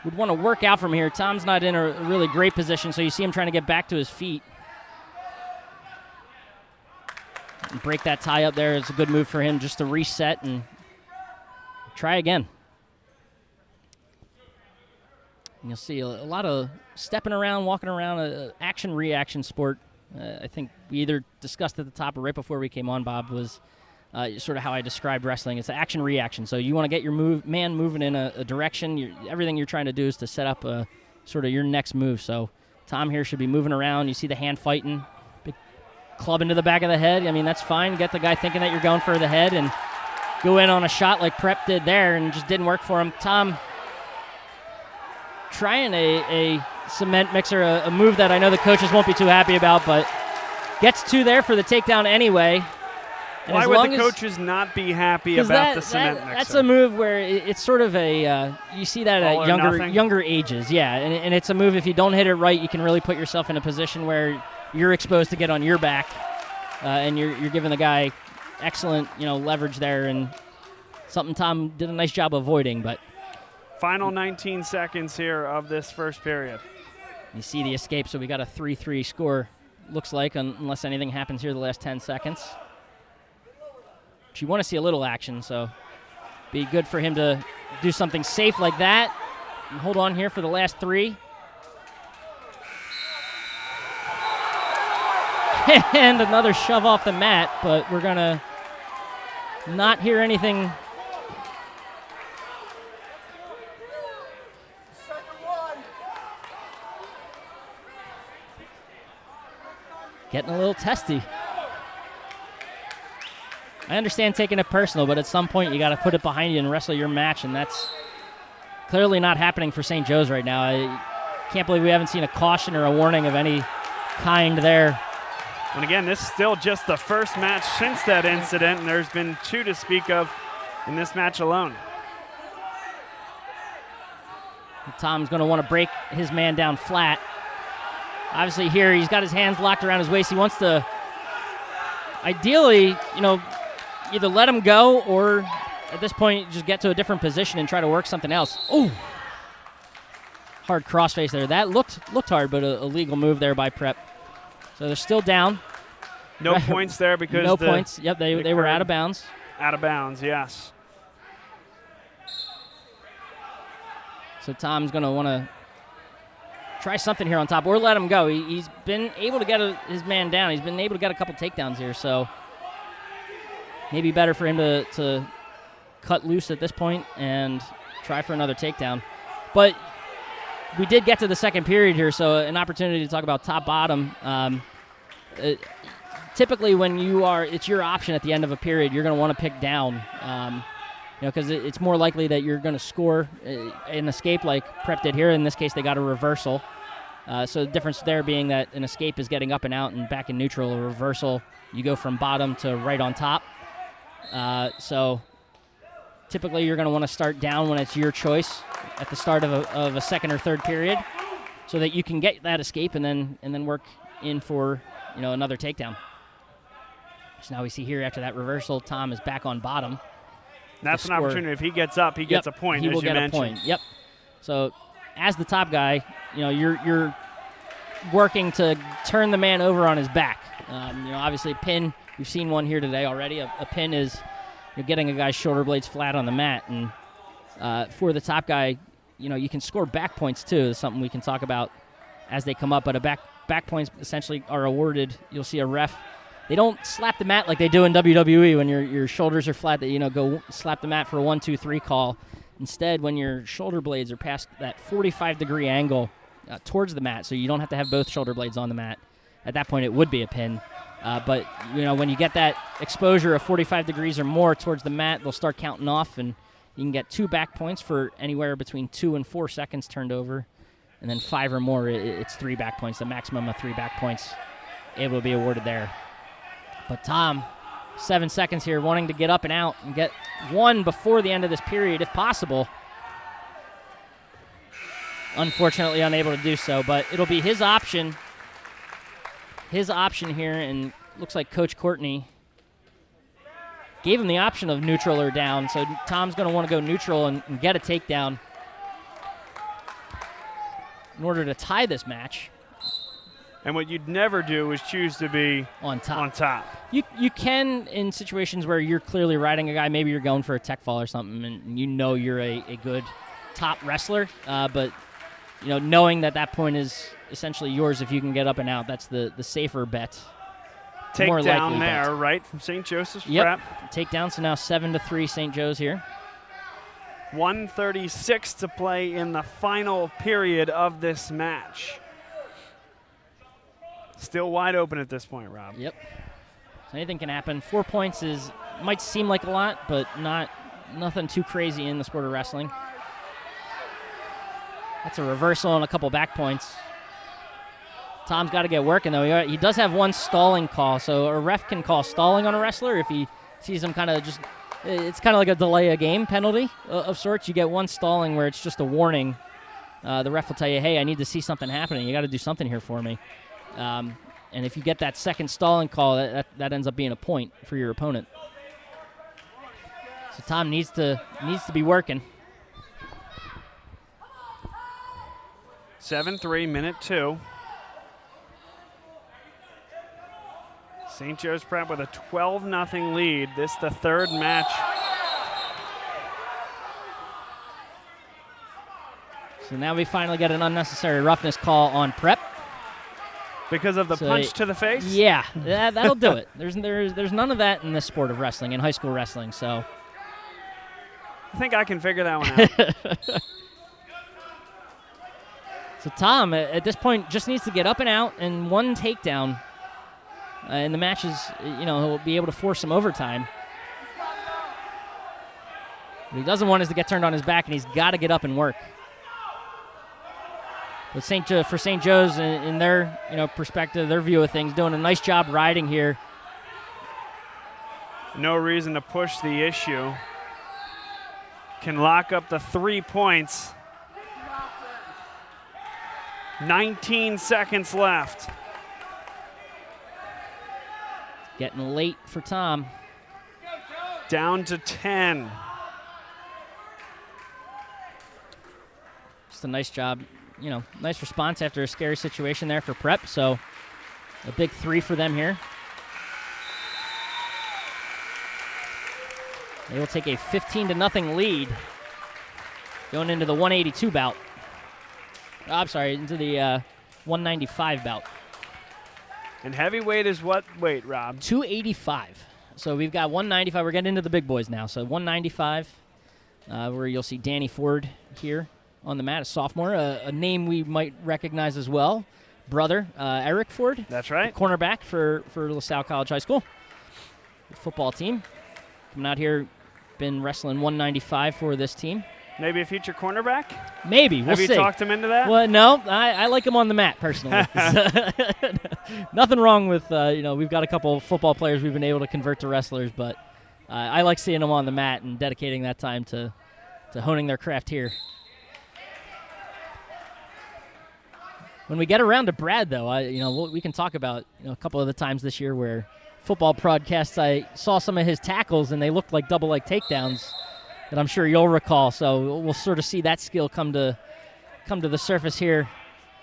Would want to work out from here. Tom's not in a really great position, so you see him trying to get back to his feet. And break that tie up there. It's a good move for him just to reset and try again. And you'll see a lot of stepping around, walking around, action-reaction sport. I think we either discussed at the top or right before we came on, Bob, was sort of how I described wrestling. It's action-reaction. So you want to get your man moving in a direction. Everything you're trying to do is to set up sort of your next move. So Tom here should be moving around. You see the hand fighting. Big club into the back of the head. I mean, that's fine. Get the guy thinking that you're going for the head and go in on a shot like Prep did there, and just didn't work for him. Tom trying a cement mixer, a move that I know the coaches won't be too happy about, but gets 2 there for the takedown anyway. And why would the coaches not be happy about the cement mixer? That's a move where it's sort of you see that at younger ages, and it's a move, if you don't hit it right, you can really put yourself in a position where you're exposed to get on your back, and you're giving the guy excellent leverage there, and something Tom did a nice job avoiding. But final 19 seconds here of this first period. You see the escape, so we got a 3-3 score, looks like, unless anything happens here the last 10 seconds. But you want to see a little action, so be good for him to do something safe like that. And hold on here for the last 3. And another shove off the mat, but we're going to not hear anything. Getting a little testy. I understand taking it personal, but at some point you got to put it behind you and wrestle your match, and that's clearly not happening for St. Joe's right now. I can't believe we haven't seen a caution or a warning of any kind there. And again, this is still just the first match since that incident, and there's been 2 to speak of in this match alone. Tom's going to want to break his man down flat. Obviously here he's got his hands locked around his waist. He wants to, ideally, either let him go or at this point just get to a different position and try to work something else. Ooh. Hard crossface there. That looked hard, but a legal move there by Prep. So they're still down. No points there because no points. Yep, they were out of bounds. Out of bounds, yes. So Tom's going to want to try something here on top or let him go. He's been able to get his man down. He's been able to get a couple takedowns here, so maybe better for him to cut loose at this point and try for another takedown. But we did get to the second period here, so an opportunity to talk about top-bottom. Typically when it's your option at the end of a period, you're going to want to pick down, because it's more likely that you're going to score an escape like Prep did here. In this case, they got a reversal. So the difference there being that an escape is getting up and out and back in neutral. A reversal, you go from bottom to right on top. So typically you're going to want to start down when it's your choice at the start of a second or third period so that you can get that escape and then work in for another takedown. So now we see here after that reversal, Tom is back on bottom. That's an opportunity. If he gets up, he gets a point, he will get mentioned. a point. Yep. So as the top guy, you're working to turn the man over on his back. Obviously a pin, we've seen one here today already. A pin is getting a guy's shoulder blades flat on the mat. And for the top guy, you can score back points too. It's something we can talk about as they come up. But back points essentially are awarded. You'll see a ref. They don't slap the mat like they do in WWE when your shoulders are flat, that go slap the mat for a 1-2-3 call. Instead, when your shoulder blades are past that 45-degree angle towards the mat, so you don't have to have both shoulder blades on the mat, at that point it would be a pin. But when you get that exposure of 45 degrees or more towards the mat, they'll start counting off, and you can get 2 back points for anywhere between 2 and 4 seconds turned over. And then 5 or more, it's 3 back points, the maximum of 3 back points able to be awarded there. But Tom, 7 seconds here, wanting to get up and out and get one before the end of this period, if possible. Unfortunately, unable to do so, but it'll be his option. His option here, and looks like Coach Courtney gave him the option of neutral or down, so Tom's going to want to go neutral and get a takedown in order to tie this match. And what you'd never do is choose to be on top. You can in situations where you're clearly riding a guy, maybe you're going for a tech fall or something, and you're a good top wrestler, but knowing that point is essentially yours if you can get up and out, that's the safer bet. Takedown there, bet. Right, from St. Joseph's Prep. Takedown, so now 7-3 St. Joe's here. 1:36 to play in the final period of this match. Still wide open at this point, Rob. Yep. So anything can happen. 4 points might seem like a lot, but nothing too crazy in the sport of wrestling. That's a reversal and a couple back points. Tom's got to get working, though. He does have one stalling call, so a ref can call stalling on a wrestler if he sees him kind of just – it's kind of like a delay a game penalty of sorts. You get one stalling where it's just a warning. The ref will tell you, hey, I need to see something happening. You got to do something here for me. And if you get that second stalling call, that ends up being a point for your opponent. So So Tom needs to be working. 7-3, minute 2. St. Joe's Prep with a 12-0 lead. This the third match. So now we finally get an unnecessary roughness call on Prep. Because of the punch to the face? Yeah, that'll do it. There's none of that in this sport of wrestling, in high school wrestling. So I think I can figure that one out. So Tom, at this point, just needs to get up and out and one takedown. And the match is, he'll be able to force some overtime. What he doesn't want is to get turned on his back, and he's got to get up and work. But for St. Joe's, in their perspective, their view of things, doing a nice job riding here. No reason to push the issue. Can lock up the 3 points. 19 seconds left. Getting late for Tom. Down to 10. Just a nice job. Nice response after a scary situation there for Prep. So a big 3 for them here. They will take a 15-0 lead going into the 182 bout. Oh, I'm sorry, into the 195 bout. And heavyweight is what weight, Rob? 285. So we've got 195. We're getting into the big boys now. So 195, where you'll see Danny Ford here on the mat, a sophomore, a name we might recognize as well. Brother, Eric Ford. That's right. Cornerback for LaSalle College High School. The football team. Coming out here, been wrestling 195 for this team. Maybe a future cornerback? Maybe. We'll see. Have you talked him into that? Well, no. I like him on the mat, personally. Nothing wrong with, we've got a couple football players we've been able to convert to wrestlers, but I like seeing them on the mat and dedicating that time to honing their craft here. When we get around to Brad, though, we can talk about a couple of the times this year where football broadcasts, I saw some of his tackles, and they looked like double leg takedowns that I'm sure you'll recall. So we'll sort of see that skill come to the surface here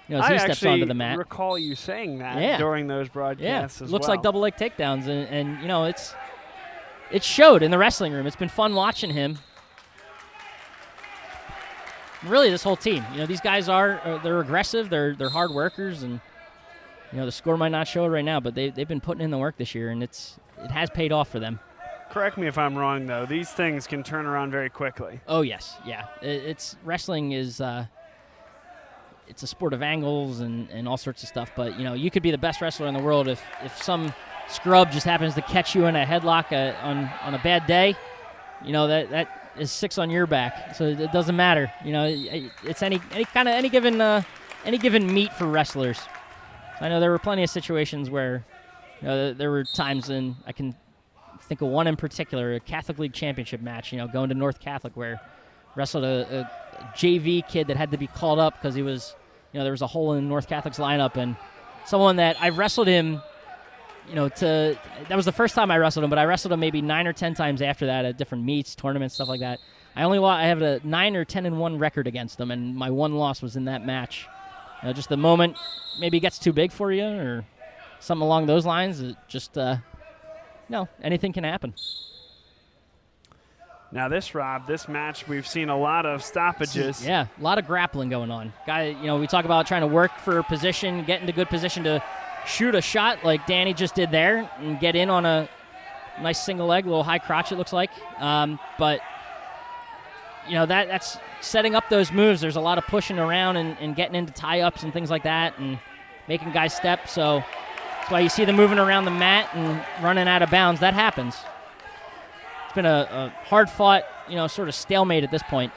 as he steps onto the mat. I recall you saying that during those broadcasts as looks well. like double leg takedowns, and it showed in the wrestling room. It's been fun watching him. Really, this whole team. These guys they're aggressive. They're hard workers, and the score might not show it right now, but they've been putting in the work this year, and it has paid off for them. Correct me if I'm wrong, though. These things can turn around very quickly. Oh yes, yeah. Wrestling is it's a sport of angles and all sorts of stuff. But you could be the best wrestler in the world if some scrub just happens to catch you in a headlock on a bad day. That is 6 on your back, so it doesn't matter. It's any given meet for wrestlers. I know there were plenty of situations where there were times, and I can think of one in particular, a Catholic League championship match, going to North Catholic, where wrestled a JV kid that had to be called up because he was, there was a hole in North Catholic's lineup, and someone that I wrestled him, that was the first time I wrestled him, but I wrestled him maybe 9 or 10 times after that at different meets, tournaments, stuff like that. I have a 9 or 10-1 record against them, and my one loss was in that match. Just the moment maybe it gets too big for you or something along those lines, it just, anything can happen. Now this match, we've seen a lot of stoppages. Yeah, a lot of grappling going on. Guy, we talk about trying to work for position, get into good position to shoot a shot like Danny just did there and get in on a nice single leg, a little high crotch it looks like. But, that's setting up those moves. There's a lot of pushing around and getting into tie-ups and things like that and making guys step. So that's why you see them moving around the mat and running out of bounds. That happens. It's been a hard-fought, sort of stalemate at this point.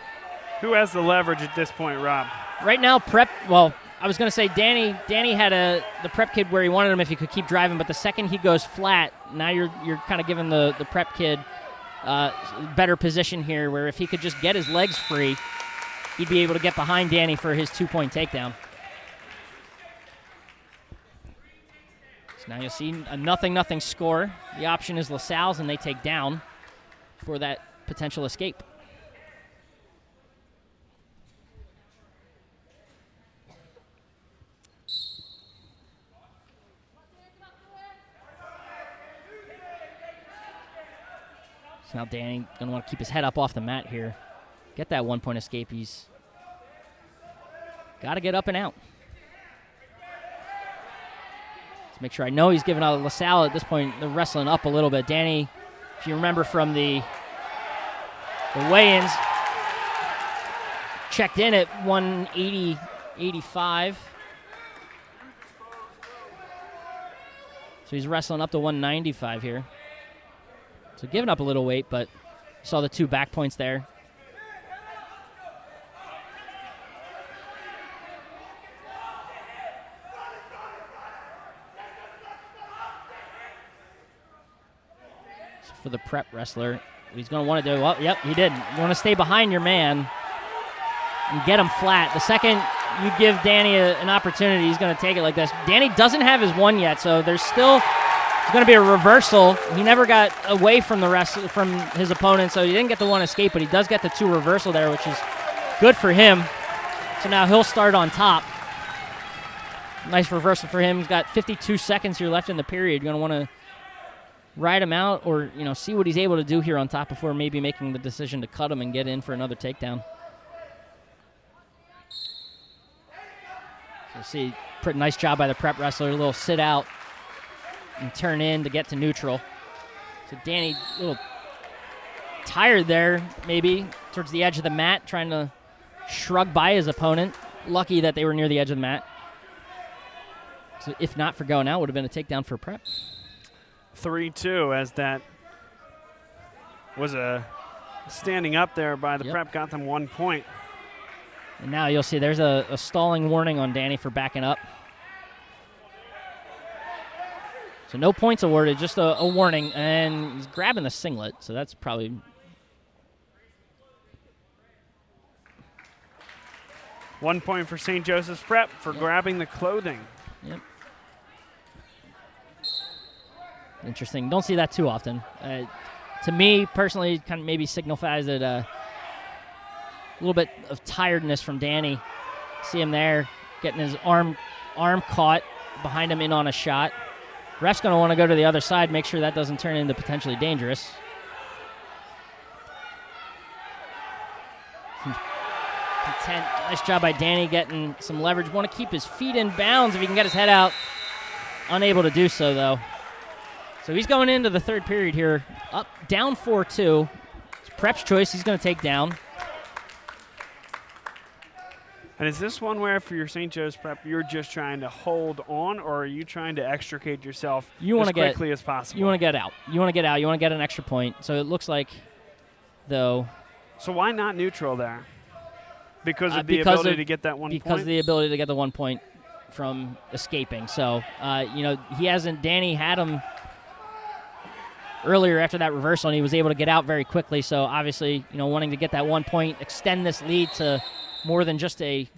Who has the leverage at this point, Rob? Right now, Prep, well, I was going to say Danny had the Prep kid where he wanted him if he could keep driving, but the second he goes flat, now you're kind of giving the Prep kid better position here, where if he could just get his legs free, he'd be able to get behind Danny for his 2-point takedown. So now you'll see a 0-0 score. The option is LaSalle's, and they take down for that potential escape. So now Danny going to want to keep his head up off the mat here. Get that 1-point escape. He's got to get up and out. Let's make sure I know he's giving out LaSalle at this point. They're wrestling up a little bit. Danny, if you remember from the weigh-ins, checked in at 180.85. So he's wrestling up to 195 here. So giving up a little weight, but saw the 2 back points there. So for the prep wrestler, what he's going to want to do, well, yep, he did. You want to stay behind your man and get him flat. The second you give Danny an opportunity, he's going to take it like this. Danny doesn't have his 1 yet, so there's still going to be a reversal. He never got away from from his opponent, so he didn't get the 1 escape, but he does get the 2 reversal there, which is good for him. So now he'll start on top. Nice reversal for him. He's got 52 seconds here left in the period. You're going to want to ride him out or see what he's able to do here on top before maybe making the decision to cut him and get in for another takedown. So see, pretty nice job by the prep wrestler. A little sit out and turn in to get to neutral. So Danny, a little tired there, maybe, towards the edge of the mat, trying to shrug by his opponent. Lucky that they were near the edge of the mat. So if not for going out, would have been a takedown for prep. 3-2 as that was a standing up there by the prep, got them 1 point. And now you'll see there's a stalling warning on Danny for backing up. So no points awarded, just a warning, and he's grabbing the singlet, so that's probably... One point for St. Joseph's Prep for grabbing the clothing. Yep. Interesting. Don't see that too often. To me, personally, kind of maybe signifies that a little bit of tiredness from Danny. See him there, getting his arm caught behind him in on a shot. Ref's going to want to go to the other side, make sure that doesn't turn into potentially dangerous. Content. Nice job by Danny getting some leverage. Want to keep his feet in bounds if he can get his head out. Unable to do so, though. So he's going into the 3rd period here. Up, down 4-2. It's Prep's choice. He's going to take down. And is this one where for your St. Joe's Prep, you're just trying to hold on, or are you trying to extricate yourself as quickly as possible? You want to get out. You want to get out. You want to get an extra point. So it looks like, though. So why not neutral there? Because of the ability to get that 1 point? Because of the ability to get the 1 point from escaping. So, Danny had him earlier after that reversal, and he was able to get out very quickly. So obviously, wanting to get that 1 point, extend this lead to more than just a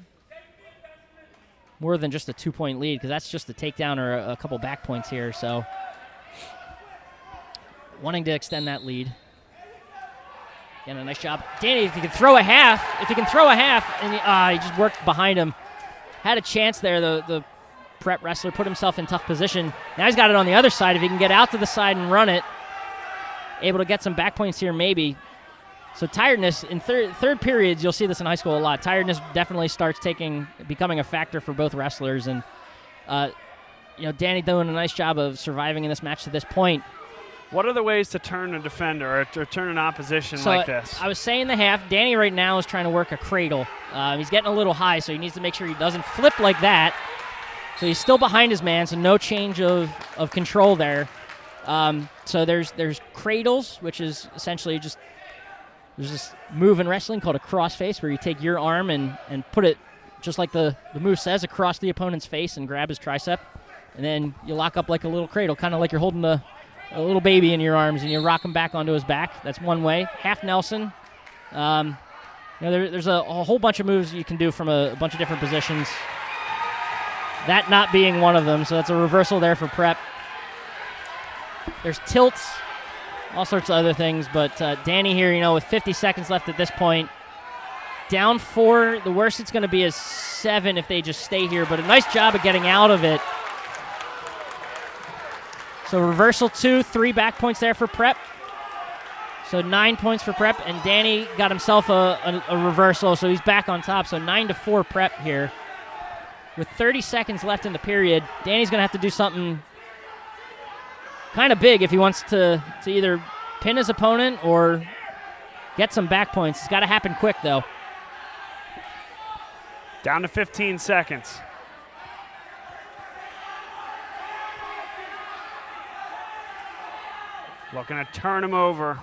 2-point lead, because that's just a takedown or a couple back points here. So wanting to extend that lead. Again, a nice job. Danny, if he can throw a half, and he just worked behind him. Had a chance there, the prep wrestler put himself in tough position. Now he's got it on the other side. If he can get out to the side and run it, able to get some back points here maybe. So tiredness, in third periods, you'll see this in high school a lot. Tiredness definitely starts becoming a factor for both wrestlers. And, Danny doing a nice job of surviving in this match to this point. What are the ways to turn a defender or to turn an opposition like this? I was saying the half. Danny right now is trying to work a cradle. He's getting a little high, so he needs to make sure he doesn't flip like that. So he's still behind his man, so no change of control there. So there's cradles, which is essentially there's this move in wrestling called a crossface, where you take your arm and put it, just like the move says, across the opponent's face and grab his tricep. And then you lock up like a little cradle, kind of like you're holding a little baby in your arms, and you rock him back onto his back. That's one way. Half Nelson. There's a whole bunch of moves you can do from a bunch of different positions. That not being one of them, so that's a reversal there for prep. There's tilts. all sorts of other things. But Danny here, with 50 seconds left at this point, down 4. The worst it's going to be is 7 if they just stay here. But a nice job of getting out of it. So reversal 2, 3 back points there for Prep. So 9 points for Prep, and Danny got himself a reversal, so he's back on top. So 9-4 Prep here. With 30 seconds left in the period, Danny's going to have to do something kind of big if he wants to either pin his opponent or get some back points. It's got to happen quick, though. Down to 15 seconds. Looking to turn him over.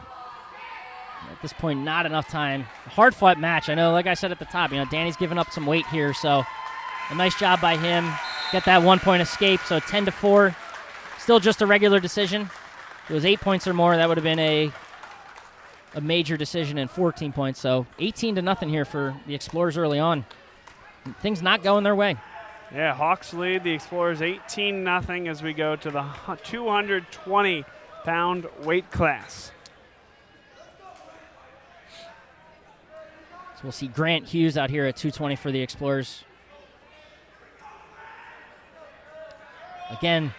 At this point, not enough time. Hard-fought match. I know, like I said at the top, Danny's giving up some weight here, so a nice job by him. Get that 1-point escape, so 10-4. Still just a regular decision. If it was 8 points or more, that would have been a major decision and 14 points. So 18-0 here for the Explorers early on. Things not going their way. Yeah, Hawks lead the Explorers 18-0 as we go to the 220-pound weight class. So we'll see Grant Hughes out here at 220 for the Explorers. Again,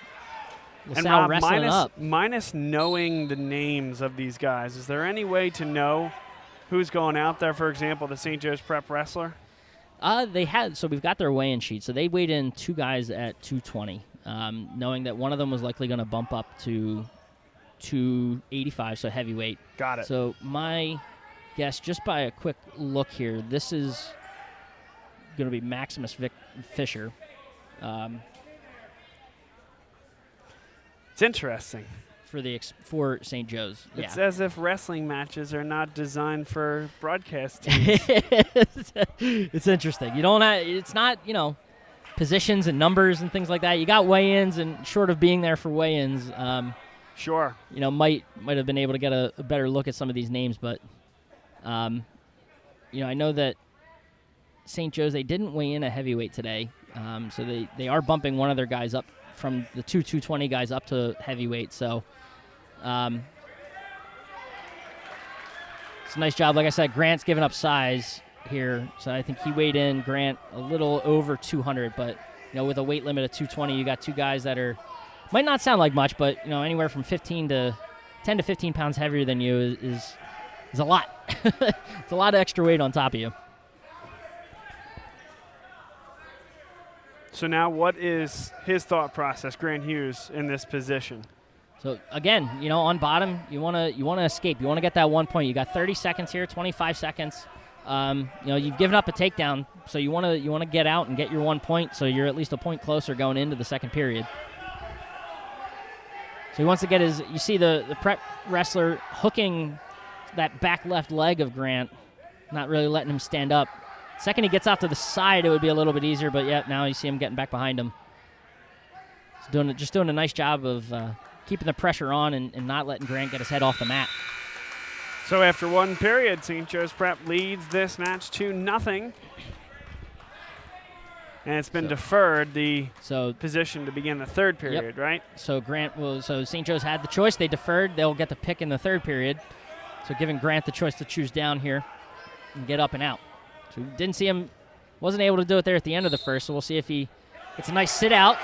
LaSalle wrestling up. Minus knowing the names of these guys, is there any way to know who's going out there, for example, the St. Joe's Prep wrestler? They had, so we've got their weigh-in sheet. So they weighed in 2 guys at 220, knowing that one of them was likely going to bump up to 285, so heavyweight. Got it. So my guess, just by a quick look here, this is going to be Maximus Fisher. It's interesting. For St. Joe's. It's as if wrestling matches are not designed for broadcast teams. It's interesting. You don't have, it's not, positions and numbers and things like that. You got weigh-ins, and short of being there for weigh-ins, sure. Might have been able to get a better look at some of these names, but I know that St. Joe's, they didn't weigh in a heavyweight today, so they are bumping one of their guys up from the 220 guys up to heavyweight. So it's a nice job. Like I said, Grant's giving up size here, so I think he weighed in, Grant, a little over 200, but with a weight limit of 220, you got 2 guys that are, might not sound like much, but anywhere from 10 to 15 pounds heavier than you is a lot. It's a lot of extra weight on top of you. So now what is his thought process, Grant Hughes, in this position? So again, on bottom, you want to escape. You want to get that 1 point. You got 30 seconds here, 25 seconds. You've given up a takedown, so you want to get out and get your 1 point, so you're at least a point closer going into the second period. So he wants to get his. You see the Prep wrestler hooking that back left leg of Grant, not really letting him stand up. Second he gets out to the side, it would be a little bit easier, but yeah, now you see him getting back behind him. He's just doing a nice job of keeping the pressure on and not letting Grant get his head off the mat. So after 1 period, St. Joe's Prep leads this match 2-0. And it's been deferred, the position to begin the third period, right? So St. Joe's had the choice. They deferred. They'll get the pick in the third period. So giving Grant the choice to choose down here and get up and out. So we didn't see him, wasn't able to do it there at the end of the first, so we'll see if he gets a nice sit out.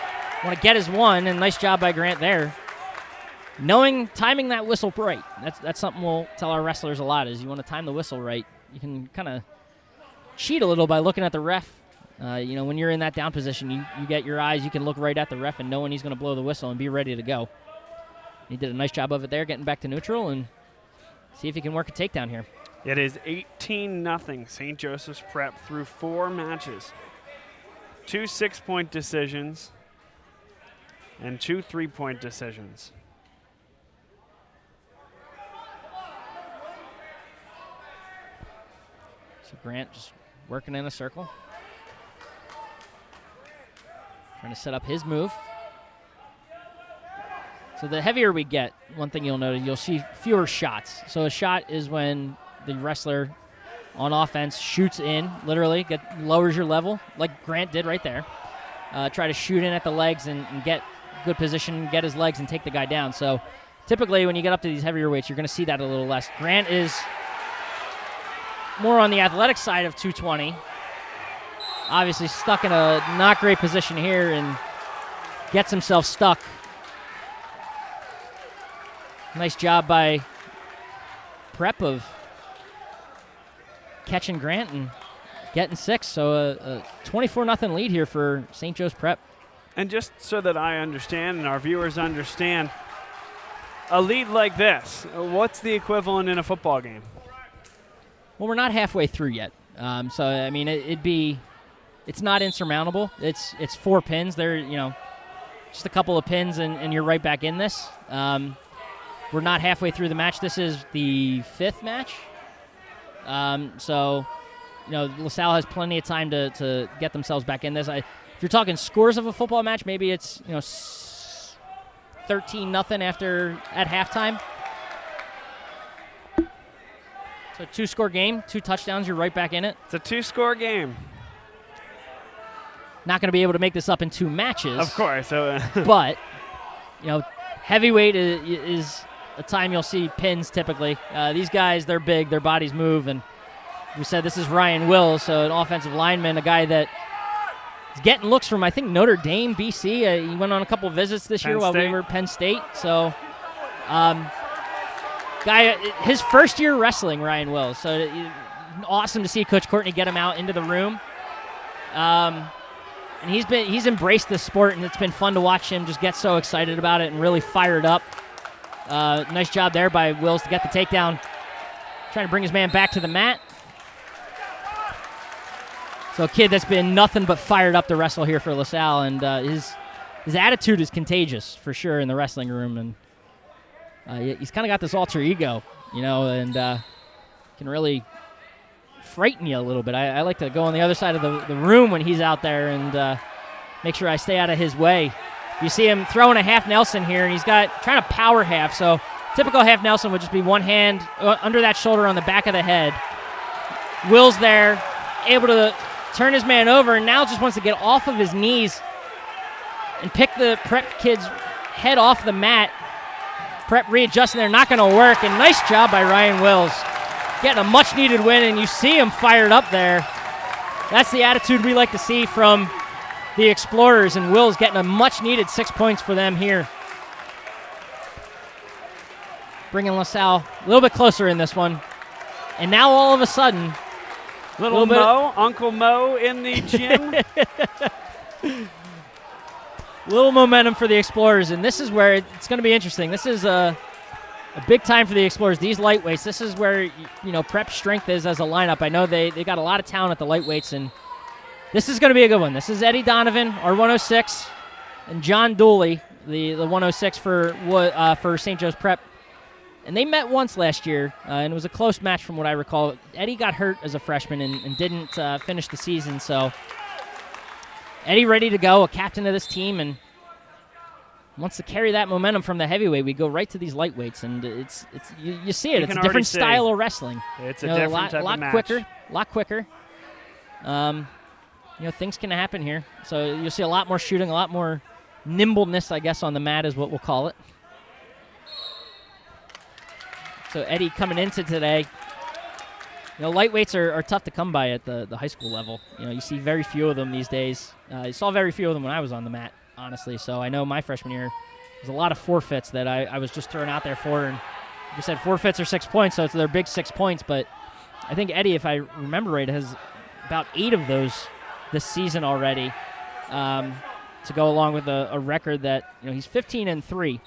Want to get his 1, and nice job by Grant there. Timing that whistle right. That's something we'll tell our wrestlers a lot, is you want to time the whistle right. You can kind of cheat a little by looking at the ref. When you're in that down position, you get your eyes, you can look right at the ref and know when he's going to blow the whistle and be ready to go. He did a nice job of it there, getting back to neutral, and see if he can work a takedown here. It is 18-0 St. Joseph's Prep through 4 matches. 2 6-point decisions and 2 3-point decisions. So Grant just working in a circle. Trying to set up his move. So the heavier we get, one thing you'll notice, you'll see fewer shots. So a shot is when the wrestler on offense shoots in, literally, lowers your level, like Grant did right there. Try to shoot in at the legs and get good position, get his legs and take the guy down. So typically when you get up to these heavier weights, you're going to see that a little less. Grant is more on the athletic side of 220. Obviously stuck in a not great position here and gets himself stuck. Nice job by Prep of catching Grant and getting 6. So a 24-0 lead here for St. Joe's Prep. And just so that I understand and our viewers understand, a lead like this, what's the equivalent in a football game? Well, we're not halfway through yet. So, I mean, it's not insurmountable. It's 4 pins. They're, just a couple of pins and you're right back in this. We're not halfway through the match. This is the 5th match. So, LaSalle has plenty of time to get themselves back in this. If you're talking scores of a football match, maybe it's 13-0 at halftime. So 2-score game, 2 touchdowns, you're right back in it. It's a 2-score game. Not going to be able to make this up in 2 matches. Of course. But, heavyweight is a time you'll see pins typically. These guys, they're big, their bodies move, and we said this is Ryan Wills, so an offensive lineman, a guy that is getting looks from, I think, Notre Dame, BC. He went on a couple visits this year while we were at Penn State. So, guy, his first year wrestling, Ryan Wills. So, awesome to see Coach Courtney get him out into the room. And he's embraced this sport, and it's been fun to watch him just get so excited about it and really fired up. Nice job there by Wills to get the takedown. Trying to bring his man back to the mat. So a kid that's been nothing but fired up to wrestle here for LaSalle, and his attitude is contagious for sure in the wrestling room, and he's kind of got this alter ego, and can really frighten you a little bit. I like to go on the other side of the room when he's out there and make sure I stay out of his way. You see him throwing a half Nelson here, and he's trying to power half. So typical half Nelson would just be one hand under that shoulder on the back of the head. Will's there, able to turn his man over, and now just wants to get off of his knees and pick the Prep kid's head off the mat. Prep readjusting there, not going to work, and nice job by Ryan Wills. Getting a much-needed win, and you see him fired up there. That's the attitude we like to see from the Explorers, and Wills getting a much-needed 6 points for them here. Bringing LaSalle a little bit closer in this one. And now all of a sudden, Little Mo, Uncle Mo in the gym. Little momentum for the Explorers, and this is where it's going to be interesting. This is a big time for the Explorers. These lightweights, this is where Prep's strength is as a lineup. I know they got a lot of talent at the lightweights, and this is going to be a good one. This is Eddie Donovan, our 106, and John Dooley, the 106 for St. Joe's Prep. And they met once last year, and it was a close match from what I recall. Eddie got hurt as a freshman and didn't finish the season, so Eddie ready to go, a captain of this team, and wants to carry that momentum from the heavyweight. We go right to these lightweights, and you see it. It's a different style of wrestling. It's a different type of match. A lot quicker. Things can happen here. So you'll see a lot more shooting, a lot more nimbleness, I guess, on the mat is what we'll call it. So Eddie coming into today. Lightweights are tough to come by at the high school level. You see very few of them these days. You saw very few of them when I was on the mat, honestly. So I know my freshman year, there's a lot of forfeits that I was just thrown out there for. And like I said, forfeits are 6 points, so it's their big 6 points. But I think Eddie, if I remember right, has about 8 of those this season already, to go along with a record that he's 15-3,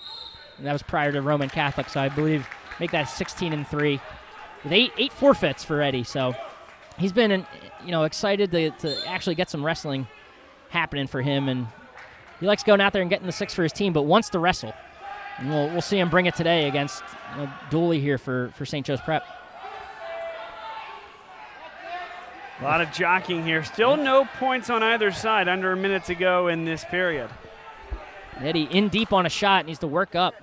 and that was prior to Roman Catholic. So I believe make that 16-3 with eight forfeits for Eddie. So he's been excited to actually get some wrestling happening for him, and he likes going out there and getting the 6 for his team, but wants to wrestle. And we'll see him bring it today against Dooley here for St. Joe's Prep. A lot of jockeying here. Still no points on either side. Under a minute to go in this period. Eddie in deep on a shot. Needs to work up.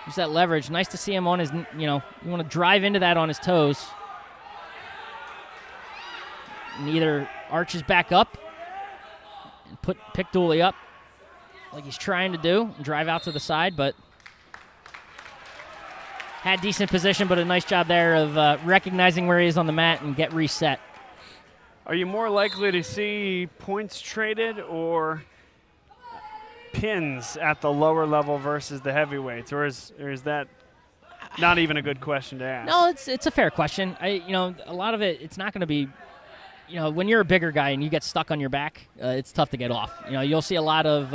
Use that leverage. Nice to see him on his, you want to drive into that on his toes. And either arches back up and pick Dooley up, like he's trying to do, and drive out to the side, but had decent position, but a nice job there of recognizing where he is on the mat and get reset. Are you more likely to see points traded or pins at the lower level versus the heavyweights, or is that not even a good question to ask? No, it's a fair question. A lot of it's not going to be, when you're a bigger guy and you get stuck on your back, it's tough to get off. You'll see a lot of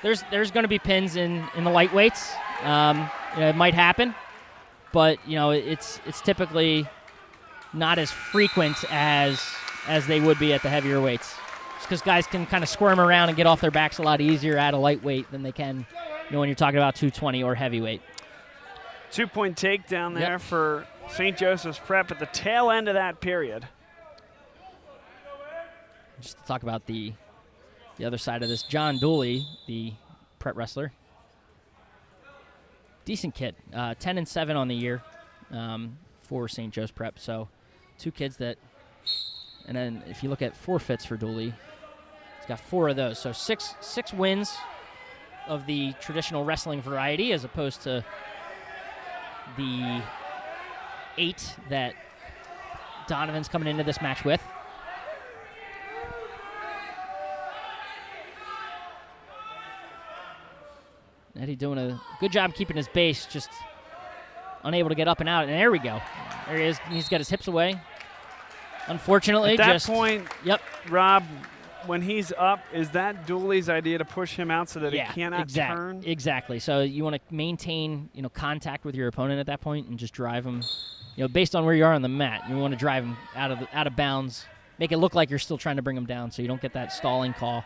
there's going to be pins in the lightweights. It might happen, but it's typically not as frequent as they would be at the heavier weights. Just because guys can kind of squirm around and get off their backs a lot easier at a lightweight than they can when you're talking about 220 or heavyweight. 2-point takedown there for St. Joseph's Prep at the tail end of that period. Just to talk about the other side of this, John Dooley, the Prep wrestler. Decent kid, 10-7 on the year for St. Joe's Prep. So 2 kids that, and then if you look at forfeits for Dooley, he's got 4 of those. So six wins of the traditional wrestling variety as opposed to the 8 that Donovan's coming into this match with. Eddie doing a good job keeping his base, just unable to get up and out. And there we go. There he is. He's got his hips away. Unfortunately, at that point, Rob, when he's up, is that Dooley's idea to push him out so that he cannot turn? Exactly. So you want to maintain, contact with your opponent at that point and just drive him, based on where you are on the mat. You want to drive him out of bounds, make it look like you're still trying to bring him down, so you don't get that stalling call.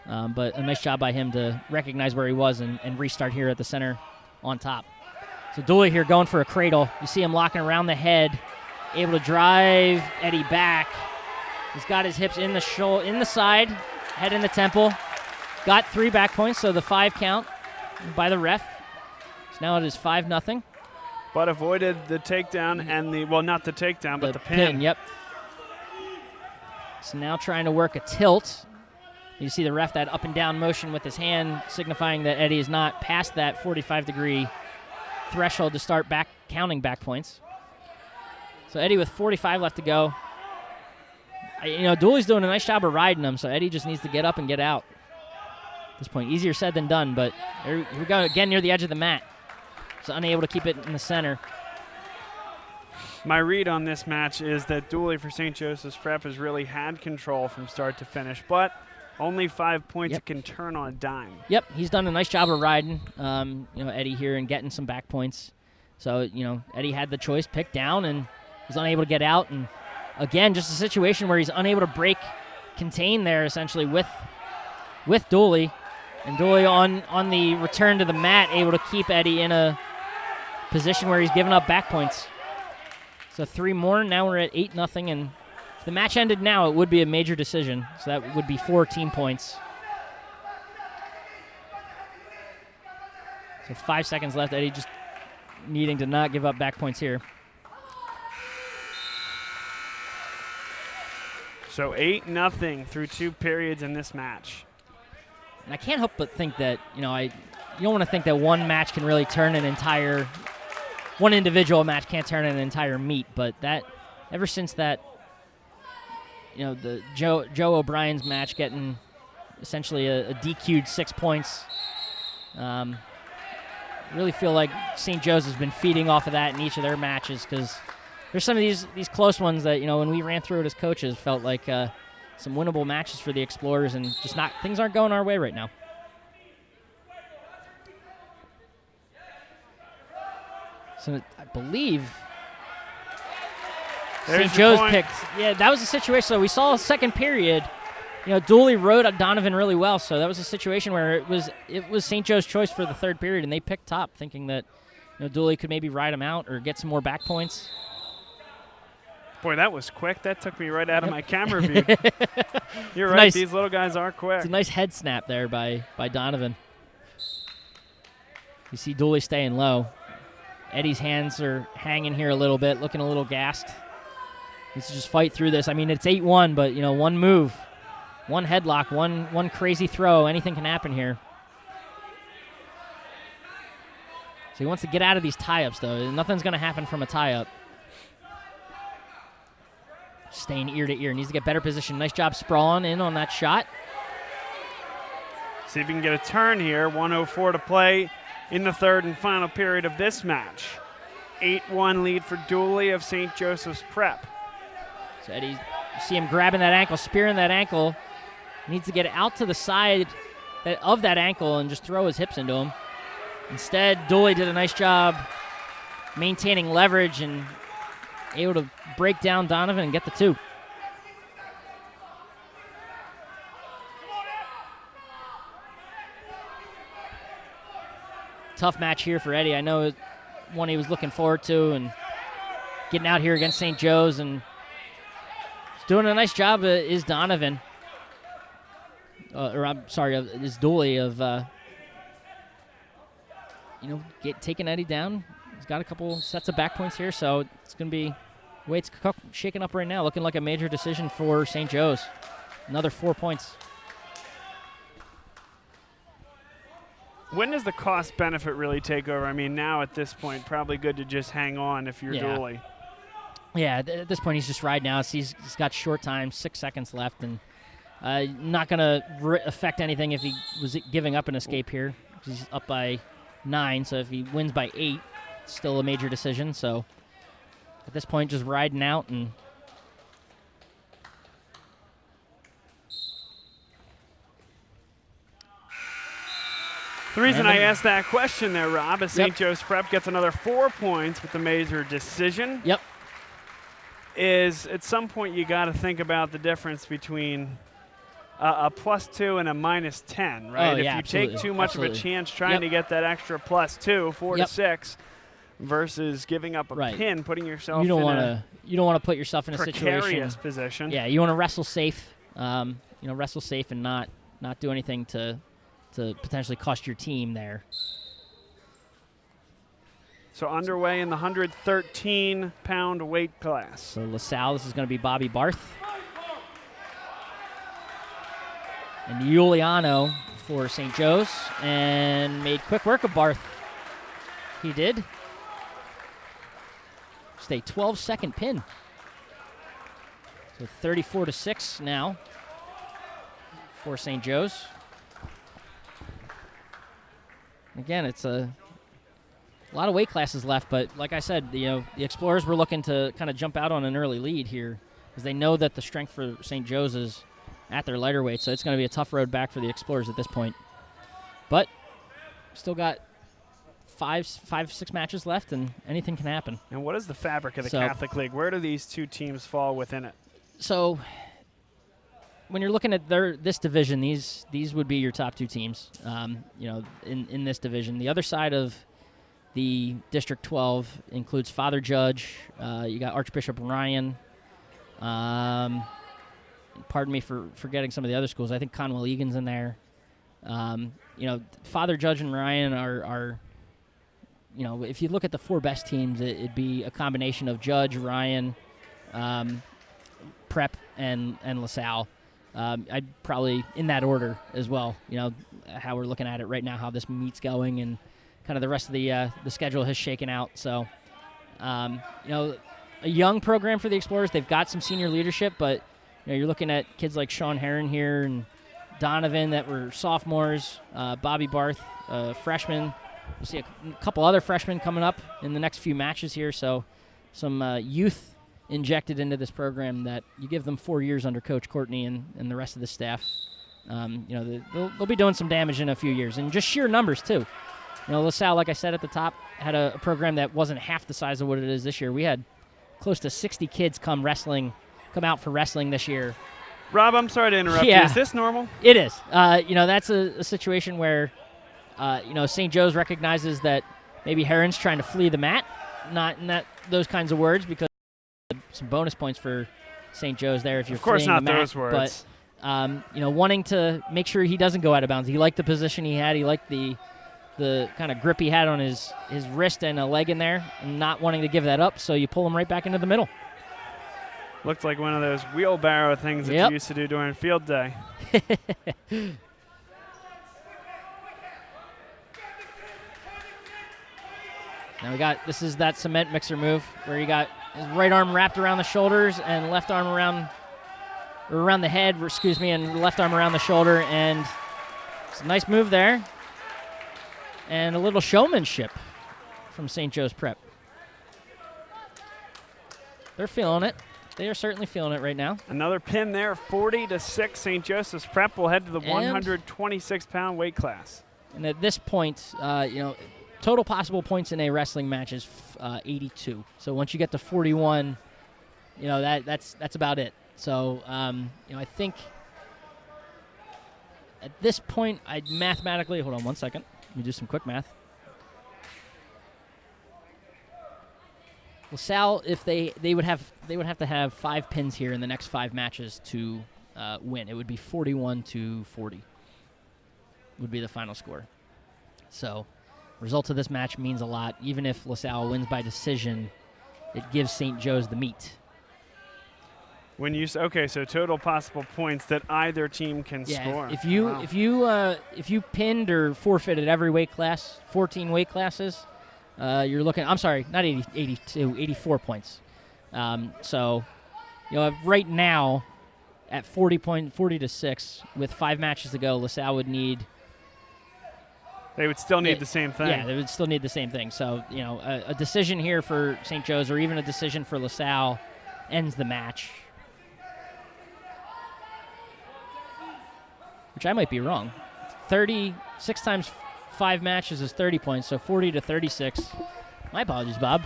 But a nice job by him to recognize where he was and restart here at the center on top. So Dooley here going for a cradle. You see him locking around the head, able to drive Eddie back. He's got his hips in the side, head in the temple. Got 3 back points, so the 5 count by the ref. So now it is 5-0. But avoided the takedown and not the takedown, but the pin. Yep. So now trying to work a tilt. You see the ref, that up and down motion with his hand, signifying that Eddie is not past that 45-degree threshold to start counting back points. So Eddie with 45 left to go. Dooley's doing a nice job of riding him, so Eddie just needs to get up and get out. At this point, easier said than done, but here we go again near the edge of the mat. He's unable to keep it in the center. My read on this match is that Dooley for St. Joseph's Prep has really had control from start to finish, but only 5 points. It can turn on a dime. Yep, he's done a nice job of riding, Eddie here and getting some back points. So, Eddie had the choice, picked down, and was unable to get out. And again, just a situation where he's unable to contain there essentially with Dooley. And Dooley on the return to the mat, able to keep Eddie in a position where he's giving up back points. So 3 more. Now we're at 8-0, and if the match ended now, it would be a major decision. So that would be 4 team points. So 5 seconds left. Eddie just needing to not give up back points here. So 8-0 through 2 periods in this match. And I can't help but think that, you don't want to think that one match can really turn one individual match can't turn an entire meet, but that, ever since that, the Joe O'Brien's match getting essentially a DQ'd 6 points, really feel like St. Joe's has been feeding off of that in each of their matches, because there's some of these close ones that, when we ran through it as coaches, felt like some winnable matches for the Explorers, and just things aren't going our way right now. So I believe St. Joe's picked. Yeah, that was a situation. So we saw a second period. Dooley rode Donovan really well. So that was a situation where it was St. Joe's choice for the third period, and they picked top, thinking that Dooley could maybe ride him out or get some more back points. Boy, that was quick. That took me right out of my camera view. You're right. Nice. These little guys are quick. It's a nice head snap there by Donovan. You see Dooley staying low. Eddie's hands are hanging here a little bit, looking a little gassed. Needs to just fight through this. I mean, it's 8-1, but, one move, one headlock, one crazy throw, anything can happen here. So he wants to get out of these tie-ups, though. Nothing's going to happen from a tie-up. Staying ear to ear. Needs to get better position. Nice job sprawling in on that shot. See if he can get a turn here. 1:04 to play in the third and final period of this match. 8-1 lead for Dooley of St. Joseph's Prep. So Eddie, you see him grabbing that ankle, spearing that ankle. Needs to get out to the side of that ankle and just throw his hips into him. Instead, Dooley did a nice job maintaining leverage and able to break down Donovan and get the 2. Tough match here for Eddie. I know it's one he was looking forward to, and getting out here against St. Joe's, and he's doing a nice job is Donovan. Is Dooley of taking Eddie down. He's got a couple sets of back points here, so it's going to be the way it's shaking up right now, looking like a major decision for St. Joe's. Another 4 points. When does the cost benefit really take over? I mean, now at this point, probably good to just hang on if you're Dooley. Yeah, at this point, he's just riding out. He's got short time, 6 seconds left, and not going to affect anything if he was giving up an escape here. He's up by 9, so if he wins by 8, it's still a major decision. So at this point, just riding out. And the reason I asked that question there, Rob, is St. Joe's Prep gets another 4 points with the major decision. Yep. Is at some point you got to think about the difference between a +2 and a -10, right? Oh, yeah, if you take too much of a chance trying to get that extra +2, 4 to 6, versus giving up a pin, putting yourself you don't want to put yourself in a precarious position. Yeah, you want to wrestle safe. Wrestle safe and not do anything to potentially cost your team there. So underway in the 113-pound weight class. So LaSalle, this is going to be Bobby Barth. And Giuliano for St. Joe's, and made quick work of Barth. He did. Just a 12-second pin. So 34-6 now for St. Joe's. Again, it's a lot of weight classes left, but like I said, the Explorers were looking to kind of jump out on an early lead here, because they know that the strength for St. Joe's is at their lighter weight, so it's going to be a tough road back for the Explorers at this point. But still got 5-6 matches left, and anything can happen. And what is the fabric of the Catholic League? Where do these two teams fall within it? So when you're looking at this division, these would be your top 2 teams. In this division, the other side of the District 12 includes Father Judge. You got Archbishop Ryan. Pardon me for forgetting some of the other schools. I think Conwell Egan's in there. Father Judge and Ryan are if you look at the 4 best teams, it'd be a combination of Judge, Ryan, Prep, and LaSalle. I'd probably in that order as well. How we're looking at it right now, how this meet's going, and kind of the rest of the schedule has shaken out. So, a young program for the Explorers. They've got some senior leadership, but you're looking at kids like Sean Herron here and Donovan that were sophomores, Bobby Barth, freshman. We'll see a couple other freshmen coming up in the next few matches here. So some youth injected into this program that you give them 4 years under Coach Courtney and the rest of the staff. They'll be doing some damage in a few years, and just sheer numbers too. LaSalle, like I said at the top, had a program that wasn't half the size of what it is this year. We had close to 60 kids come out for wrestling this year. Rob, I'm sorry to interrupt you. Is this normal? It is. That's a situation where, St. Joe's recognizes that maybe Herron's trying to flee the mat, not in those kinds of words, because some bonus points for St. Joe's there if you're fleeing the mat. Of course not those words. But, wanting to make sure he doesn't go out of bounds. He liked the position he had. He liked the kind of grip he had on his wrist and a leg in there, and not wanting to give that up, so you pull him right back into the middle. Looked like one of those wheelbarrow things that you used to do during field day. Now this is that cement mixer move where you got his right arm wrapped around the shoulders and left arm around the head, and left arm around the shoulder, and it's a nice move there. And a little showmanship from St. Joe's Prep. They're feeling it. They are certainly feeling it right now. Another pin there, 40-6. St. Joseph's Prep will head to the 126-pound weight class. And at this point, total possible points in a wrestling match is 82. So once you get to 41, that's about it. So I think at this point, I'd mathematically hold on one second. Let me do some quick math. Well, Salle, if they would have to have 5 pins here in the next 5 matches to win. It would be 41-40 would be the final score. So, result of this match means a lot. Even if LaSalle wins by decision, it gives St. Joe's the meat. When you so total possible points that either team can score. If you pinned or forfeited every weight class, 14 weight classes, you're looking. I'm sorry, not 82, 84 points. So, right now, at 40-6, with 5 matches to go, LaSalle would need. They would still need the same thing. Yeah, they would still need the same thing. So, a decision here for St. Joe's, or even a decision for LaSalle, ends the match. Which I might be wrong. 36 times 5 matches is 30 points, so 40-36. My apologies, Bob.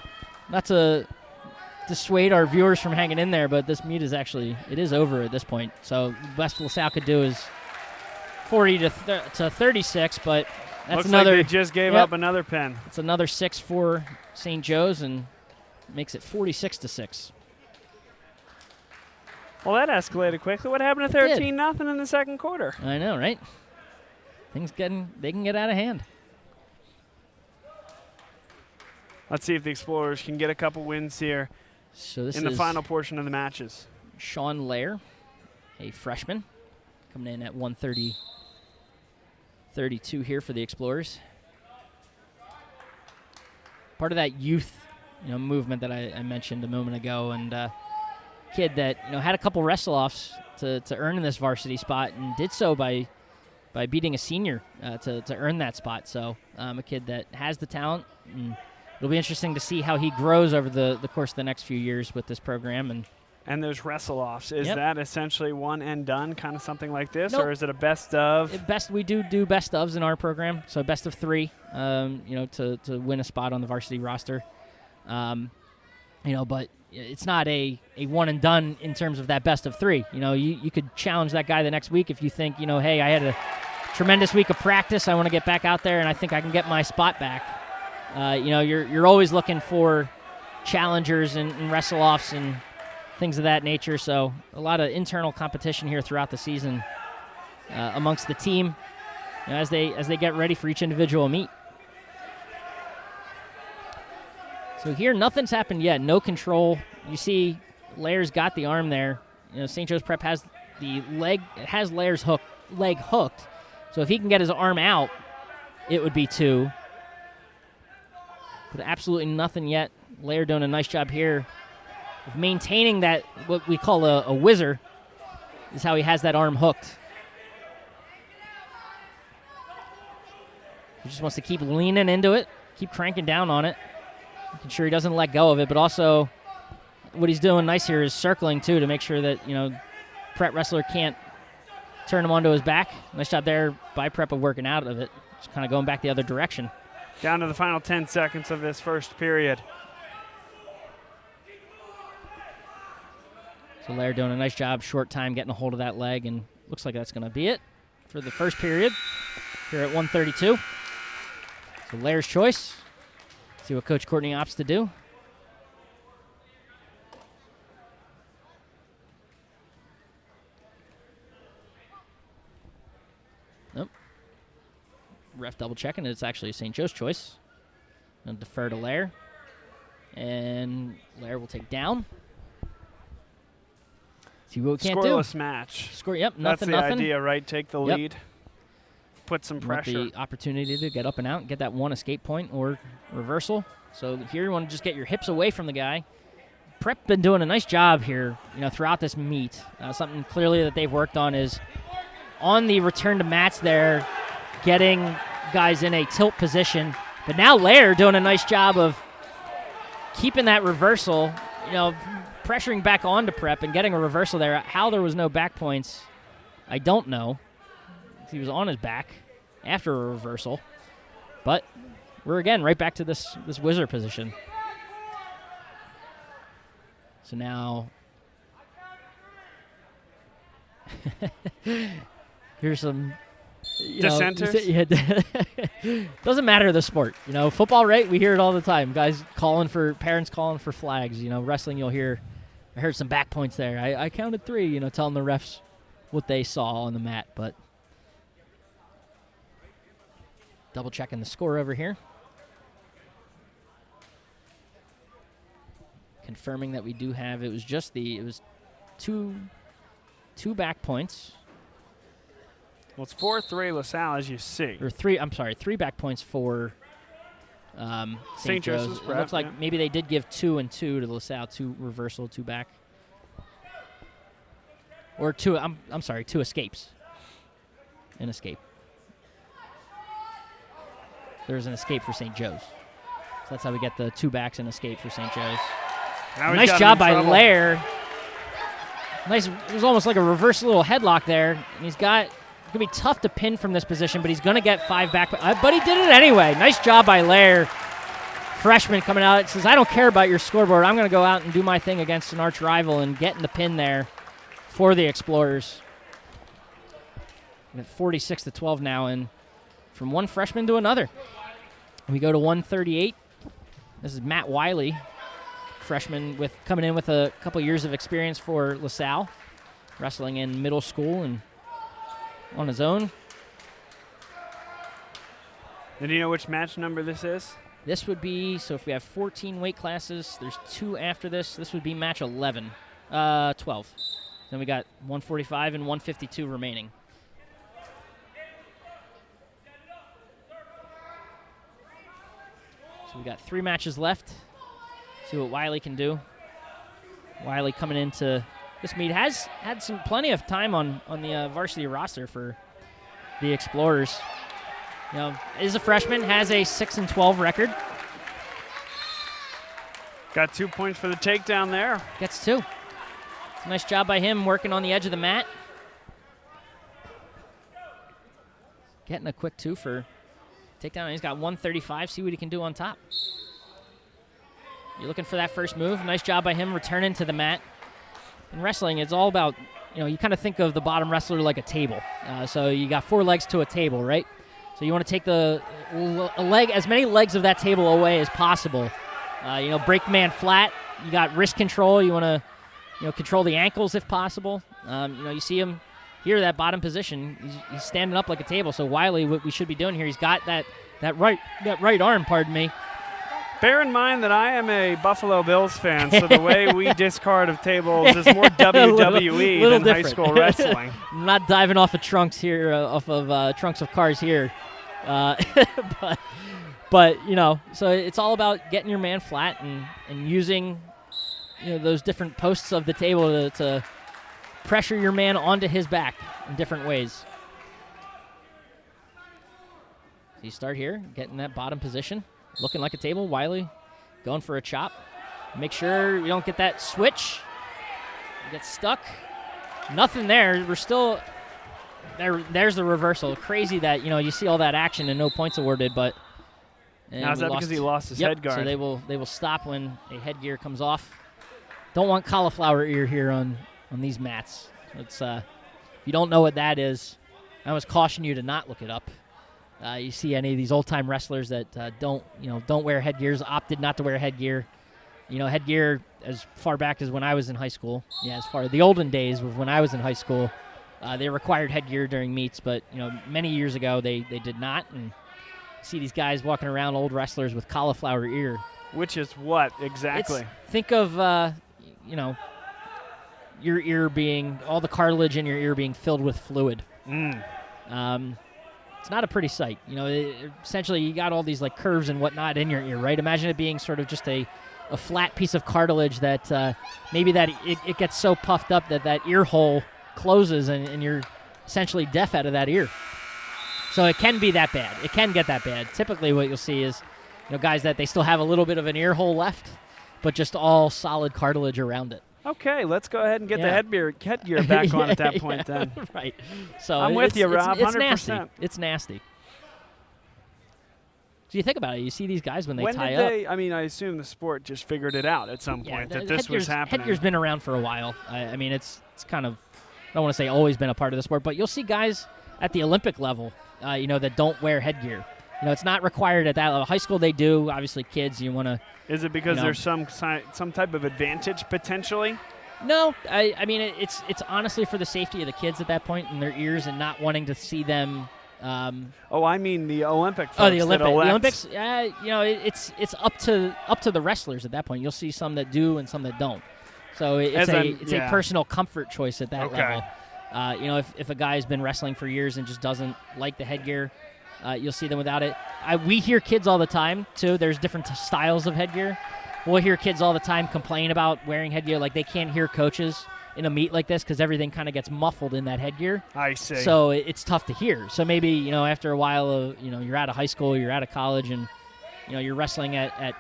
Not to dissuade our viewers from hanging in there, but this meet is it is over at this point. So the best LaSalle could do is 40-36, but that's Looks another. Like they just gave up another pin. It's another 6 for St. Joe's and makes it 46-6. Well, that escalated quickly. What happened to 13-0 in the second quarter? I know, right? They can get out of hand. Let's see if the Explorers can get a couple wins here in the final portion of the matches. Sean Lair, a freshman, coming in at 130-32 here for the Explorers. Part of that youth, movement that I mentioned a moment ago, and kid that had a couple wrestle-offs to earn this varsity spot, and did so by beating a senior to earn that spot. So a kid that has the talent, and it'll be interesting to see how he grows over the course of the next few years with this program. And those wrestle-offs, is that essentially one and done, kind of something like this, Nope. or is it a best of? We do best ofs in our program, so best of 3, to win a spot on the varsity roster. But it's not a one and done in terms of that best of 3. You could challenge that guy the next week if you think, hey, I had a tremendous week of practice. I want to get back out there, and I think I can get my spot back. You're always looking for challengers and wrestle-offs and things of that nature. So a lot of internal competition here throughout the season amongst the team as they get ready for each individual meet. So here, nothing's happened yet. No control. You see, Lair's got the arm there. St. Joe's Prep has the leg. It has Lair's leg hooked. So if he can get his arm out, it would be 2. But absolutely nothing yet. Lair doing a nice job here of maintaining that, what we call a whizzer, is how he has that arm hooked. He just wants to keep leaning into it, keep cranking down on it, making sure he doesn't let go of it. But also, what he's doing nice here is circling, too, to make sure that, Prep wrestler can't turn him onto his back. Nice job there by Prep of working out of it. Just kind of going back the other direction. Down to the final 10 seconds of this first period. So Lair doing a nice job, short time, getting a hold of that leg, and looks like that's going to be it for the first period here at 132. So Lair's choice. See what Coach Courtney opts to do. Nope. Ref double checking. It's actually a St. Joe's choice. Going to defer to Lair. And Lair will take down. See what we can't do. Scoreless match. Nothing. That's the idea, right? Take the lead. put some pressure. The opportunity to get up and out and get that one escape point or reversal. So here you want to just get your hips away from the guy. Prep been doing a nice job here, throughout this meet. Something clearly that they've worked on is on the return to mats there, getting guys in a tilt position. But now Lair doing a nice job of keeping that reversal, pressuring back onto Prep and getting a reversal there. How there was no back points, I don't know. He was on his back after a reversal. But we're, again, right back to this whizzer position. So now here's some dissenters. Doesn't matter the sport. Football, right? We hear it all the time. Guys parents calling for flags. Wrestling, you'll hear, I heard some back points there. I counted 3, telling the refs what they saw on the mat. But double checking the score over here. Confirming that we do have, it was 2 back points. Well, it's 4-3 LaSalle, as you see. Or 3 back points for St. Joe's. It looks like maybe they did give 2 and 2 to LaSalle, 2 reversal, 2 back. Or 2, 2 escapes. An escape. There's an escape for St. Joe's. So that's how we get the 2 backs and escape for St. Joe's. Nice job by Lair. Nice. It was almost like a reverse little headlock there. And it's going to be tough to pin from this position, but he's going to get 5 back. But he did it anyway. Nice job by Lair. Freshman coming out. Says, I don't care about your scoreboard. I'm going to go out and do my thing against an arch rival and getting the pin there for the Explorers. 46-12 now, and from one freshman to another. We go to 138. This is Matt Wiley. Freshman coming in with a couple years of experience for LaSalle, wrestling in middle school and on his own. And do you know which match number this is? This would be, so if we have 14 weight classes, there's 2 after this. This would be match 12. Then we got 145 and 152 remaining. So we got 3 matches left. See what Wiley can do. Wiley coming into this meet has had plenty of time on the varsity roster for the Explorers. Is a freshman, has a 6-12 record. Got 2 points for the takedown there. Gets 2. Nice job by him working on the edge of the mat. Getting a quick 2 for takedown. He's got 135. See what he can do on top. You're looking for that first move. Nice job by him returning to the mat. In wrestling, it's all about, you kind of think of the bottom wrestler like a table. So you got 4 legs to a table, right? So you want to take as many legs of that table away as possible. Break the man flat. You got wrist control. You want to, control the ankles if possible. You see him here, that bottom position. He's standing up like a table. So Wiley, what we should be doing here, he's got that right arm, pardon me. Bear in mind that I am a Buffalo Bills fan, so the way we discard of tables is more WWE little than different. high school wrestling. I'm not diving off of trunks here, off of trunks of cars here. But so it's all about getting your man flat and using those different posts of the table to pressure your man onto his back in different ways. So you start here, getting that bottom position. Looking like a table. Wiley going for a chop. Make sure you don't get that switch. You get stuck. Nothing there. We're still there. There's the reversal. Crazy that you see all that action and no points awarded. But now is that because he lost his head guard? So they will stop when a headgear comes off. Don't want cauliflower ear here on these mats. It's if you don't know what that is, I always caution you to not look it up. You see any of these old-time wrestlers that don't wear headgears, opted not to wear headgear. Headgear as far back as when I was in high school. Yeah, as far as the olden days of when I was in high school, they required headgear during meets, but many years ago they did not. And you see these guys walking around, old wrestlers with cauliflower ear. Which is what exactly? Think of your ear being all the cartilage in your ear being filled with fluid. it's not a pretty sight. Essentially you got all these like curves and whatnot in your ear, right? Imagine it being sort of just a flat piece of cartilage that maybe that it gets so puffed up that ear hole closes and you're essentially deaf out of that ear. So it can be that bad. It can get that bad. Typically what you'll see is guys that they still have a little bit of an ear hole left, but just all solid cartilage around it. Okay, let's go ahead and get the headgear back on at that point then. Right. So I'm with you, Rob, it's 100%. Nasty. It's nasty. So you think about it. You see these guys when they tie up. I assume the sport just figured it out at some point that this was happening. Headgear's been around for a while. It's kind of, I don't want to say always been a part of the sport, but you'll see guys at the Olympic level, that don't wear headgear. It's not required at that level. High school they do. Obviously, kids, you want to. Is it because there's some type of advantage potentially? No, it's honestly for the safety of the kids at that point in their ears and not wanting to see them. I mean the Olympic folks. Oh, the Olympics. It's up to the wrestlers at that point. You'll see some that do and some that don't. So it's a personal comfort choice at that level. If a guy's been wrestling for years and just doesn't like the headgear, you'll see them without it. We hear kids all the time too. There's different styles of headgear. We'll hear kids all the time complain about wearing headgear, like they can't hear coaches in a meet like this because everything kind of gets muffled in that headgear. I see. So it's tough to hear. So maybe, after a while, you're out of high school, you're out of college, and, you're wrestling at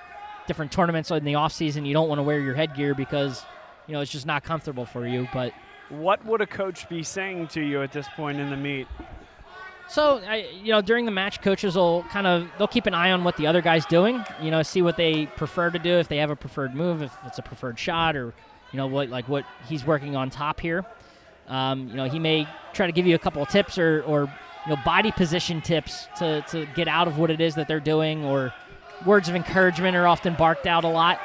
different tournaments in the off-season. You don't want to wear your headgear because, it's just not comfortable for you. But what would a coach be saying to you at this point in the meet? So, during the match, coaches will they'll keep an eye on what the other guy's doing, see what they prefer to do, if they have a preferred move, if it's a preferred shot, or, what he's working on top here. He may try to give you a couple of tips or body position tips to get out of what it is that they're doing, or words of encouragement are often barked out a lot.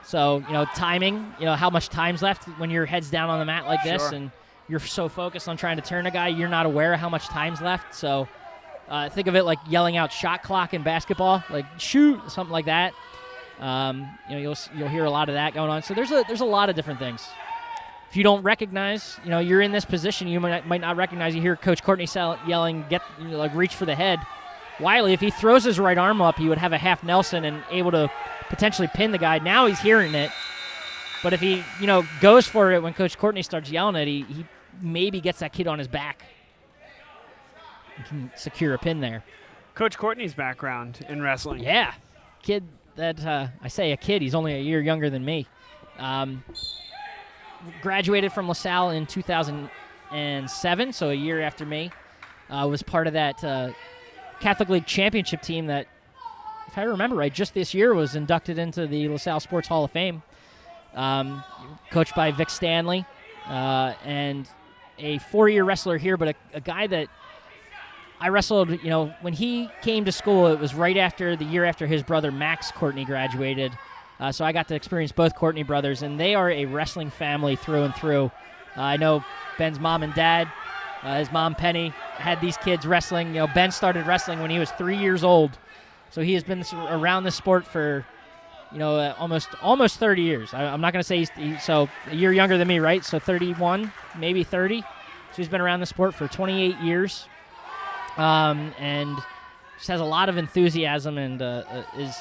So, timing, how much time's left when your head's down on the mat like this, and you're so focused on trying to turn a guy, you're not aware of how much time's left. So think of it like yelling out shot clock in basketball, like shoot, something like that. You'll hear a lot of that going on. So there's a lot of different things. If you don't recognize, you're in this position, you might not recognize. You hear Coach Courtney yelling, reach for the head. Wiley, if he throws his right arm up, he would have a half Nelson and able to potentially pin the guy. Now he's hearing it. But if he, goes for it when Coach Courtney starts yelling it, he maybe gets that kid on his back. He can secure a pin there. Coach Courtney's background in wrestling. Yeah. Kid that, I say a kid, he's only a year younger than me. Graduated from LaSalle in 2007, so a year after me. Was part of that Catholic League championship team that, if I remember right, just this year was inducted into the LaSalle Sports Hall of Fame. Coached by Vic Stanley, and a 4-year wrestler here, but a guy that I wrestled, when he came to school, it was right after the year after his brother Max Courtney graduated. So I got to experience both Courtney brothers, and they are a wrestling family through and through. I know Ben's mom and dad. His mom, Penny, had these kids wrestling. Ben started wrestling when he was 3 years old. So he has been around this sport for, almost 30 years. I'm not going to say he's a year younger than me, right? So 31, maybe 30. So he's been around the sport for 28 years. And just has a lot of enthusiasm and is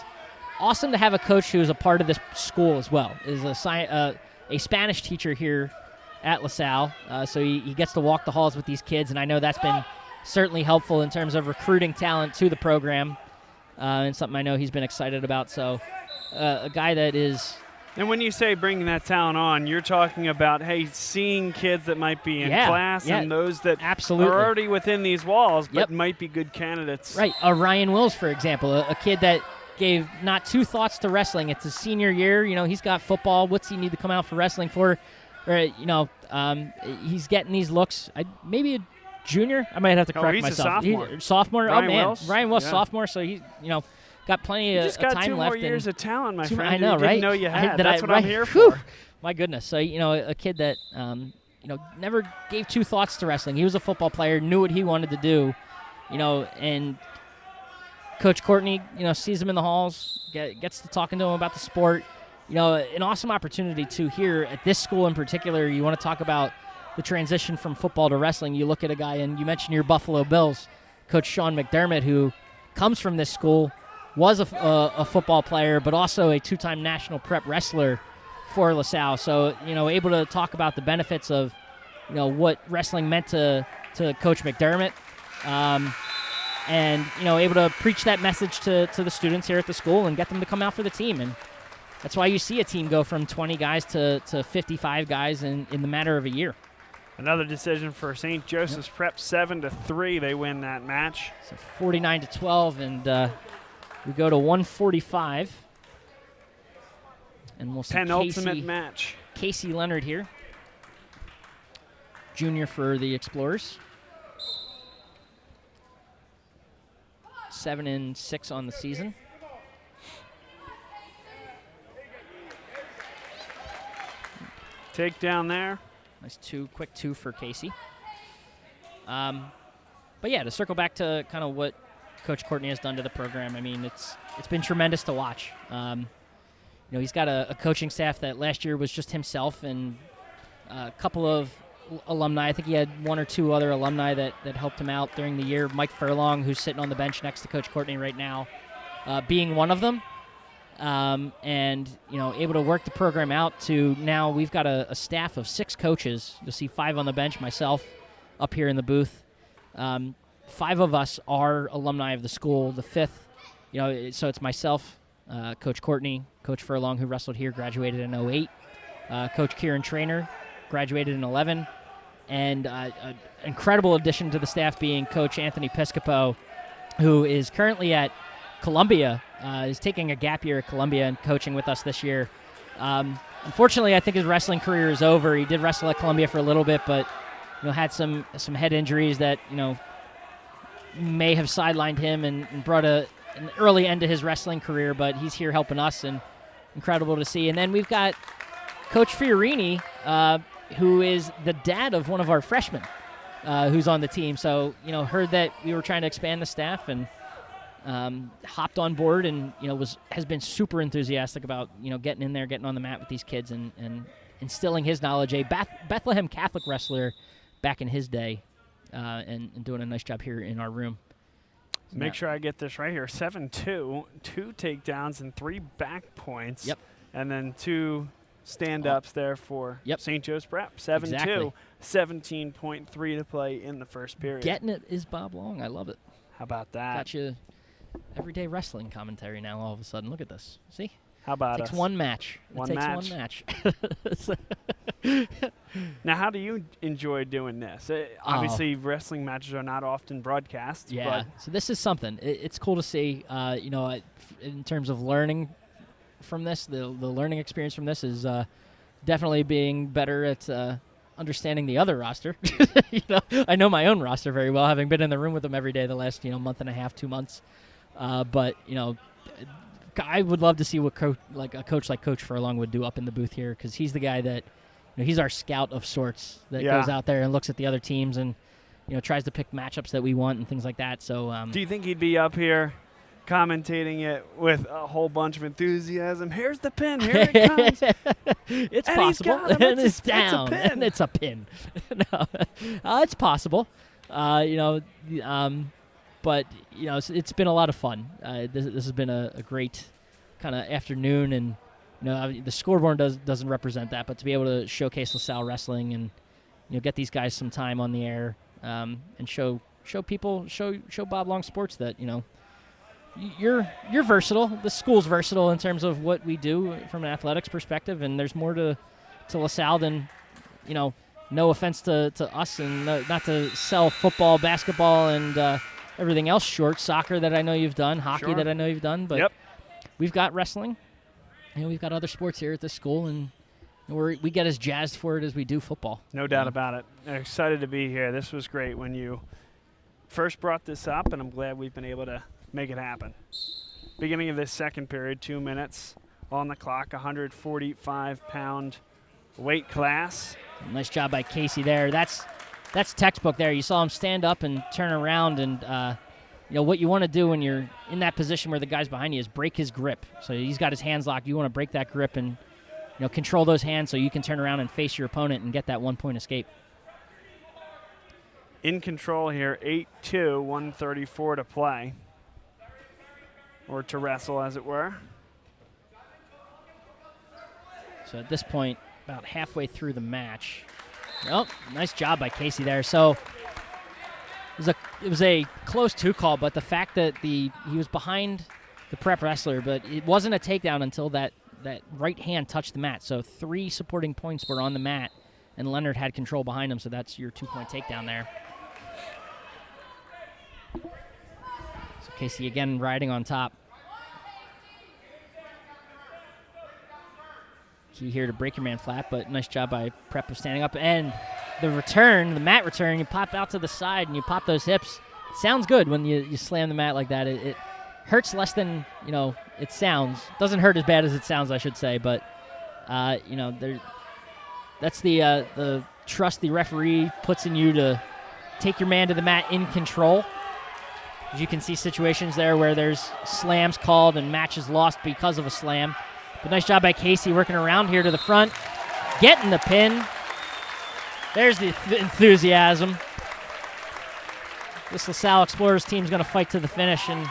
awesome to have a coach who is a part of this school as well. Is a Spanish teacher here at LaSalle, so he gets to walk the halls with these kids, and I know that's been certainly helpful in terms of recruiting talent to the program, and something I know he's been excited about. So a guy that is... And when you say bringing that talent on, you're talking about, seeing kids that might be in class and those that are already within these walls but might be good candidates. Right. Ryan Wills, for example, a kid that gave not two thoughts to wrestling. It's his senior year. He's got football. What's he need to come out for wrestling for? Or, he's getting these looks. Maybe a junior? I might have to correct myself. He's a sophomore. Sophomore? Ryan Wills? Ryan Wills, sophomore, so he's, got plenty of time left. You just got 2 more years of talent, my friend. I know, you right? Didn't know you had. That's what I'm here for. for. My goodness. So, a kid that, never gave 2 thoughts to wrestling. He was a football player, knew what he wanted to do, and Coach Courtney, sees him in the halls, gets to talking to him about the sport. An awesome opportunity to here at this school in particular. You want to talk about the transition from football to wrestling. You look at a guy, and you mentioned your Buffalo Bills. Coach Sean McDermott, who comes from this school, was a football player, but also a 2-time national prep wrestler for LaSalle. So, able to talk about the benefits of, what wrestling meant to Coach McDermott, and, able to preach that message to the students here at the school and get them to come out for the team. And that's why you see a team go from 20 guys to 55 guys in the matter of a year. Another decision for St. Joseph's Prep, 7-3. They win that match. So 49-12, and we go to 145. And we'll see penultimate match. Casey Leonard here, junior for the Explorers. 7-6 on the season. Takedown there. Nice quick two for Casey. But yeah, to circle back to kind of what Coach Courtney has done to the program, I mean, it's been tremendous to watch. He's got a coaching staff that last year was just himself and a couple of alumni. I think he had 1 or 2 other alumni that helped him out during the year. Mike Furlong, who's sitting on the bench next to Coach Courtney right now, being one of them. And, able to work the program out to now we've got a staff of 6 coaches. You'll see 5 on the bench, myself up here in the booth. 5 of us are alumni of the school. The 5th, so it's myself, Coach Courtney, Coach Furlong, who wrestled here, graduated in 08. Coach Kieran Trainer, graduated in 11. And an incredible addition to the staff being Coach Anthony Piscopo, who is currently at Columbia, is taking a gap year at Columbia and coaching with us this year. Unfortunately, I think his wrestling career is over. He did wrestle at Columbia for a little bit, but had some head injuries that may have sidelined him and brought an early end to his wrestling career. But he's here helping us, and incredible to see. And then we've got Coach Fiorini, who is the dad of one of our freshmen, who's on the team. So heard that we were trying to expand the staff and hopped on board and has been super enthusiastic about getting in there, getting on the mat with these kids and instilling his knowledge. A Bethlehem Catholic wrestler back in his day, and doing a nice job here in our room. Make sure I get this right here. 7-2, 2 takedowns and 3 back points. Yep. And then 2 stand-ups there for St. Joe's Prep. 7-2, exactly. 17.3 to play in the first period. Getting it is Bob Long. I love it. How about that? Got you everyday wrestling commentary now all of a sudden. Look at this. See? How about it takes us? one match. One it takes match. one match. Now, how do you enjoy doing this? Obviously, wrestling matches are not often broadcast. Yeah, so this is something. It's cool to see. In terms of learning from this, the learning experience from this is definitely being better at understanding the other roster. I know my own roster very well, having been in the room with them every day the last month and a half, 2 months. But I would love to see what a coach like Coach Furlong would do up in the booth here, because he's the guy that he's our scout of sorts that goes out there and looks at the other teams and tries to pick matchups that we want and things like that. So do you think he'd be up here commentating it with a whole bunch of enthusiasm? Here's the pin. Here it comes. It's and possible. And it's down. And it's a pin. No, it's possible. But it's been a lot of fun. This has been a great kind of afternoon, and the scoreboard doesn't represent that, but to be able to showcase LaSalle wrestling and get these guys some time on the air, and show Bob Long Sports that you're versatile. The school's versatile in terms of what we do from an athletics perspective, and there's more to LaSalle than no offense to us, and not to sell football, basketball, and everything else short. Soccer that I know you've done, hockey that I know you've done, but we've got wrestling. We've got other sports here at this school, and we get as jazzed for it as we do football. No doubt about it. I'm excited to be here. This was great when you first brought this up, and I'm glad we've been able to make it happen. Beginning of this second period, 2 minutes on the clock, 145-pound weight class. Nice job by Casey there. That's textbook there. You saw him stand up and turn around, and what you want to do when you're in that position where the guy's behind you is break his grip. So he's got his hands locked. You want to break that grip and control those hands so you can turn around and face your opponent and get that 1-point escape. in control here, 8-2, 1:34 to play. Or to wrestle, as it were. So at this point, about halfway through the match. Oh, nice job by Casey there. So it was a close two call, but the fact that he was behind the prep wrestler, but it wasn't a takedown until that right hand touched the mat. So 3 supporting points were on the mat, and Leonard had control behind him, so that's your 2-point takedown there. So Casey again riding on top. Key here to break your man flat, but nice job by Prep of standing up. And the return, the mat return, you pop out to the side and you pop those hips. It sounds good when you slam the mat like that. It hurts less than, it sounds. Doesn't hurt as bad as it sounds, I should say, but, that's the trust the referee puts in you to take your man to the mat in control. As you can see situations there where there's slams called and matches lost because of a slam. But nice job by Casey working around here to the front, getting the pin. There's the enthusiasm. This LaSalle Explorers team is going to fight to the finish, and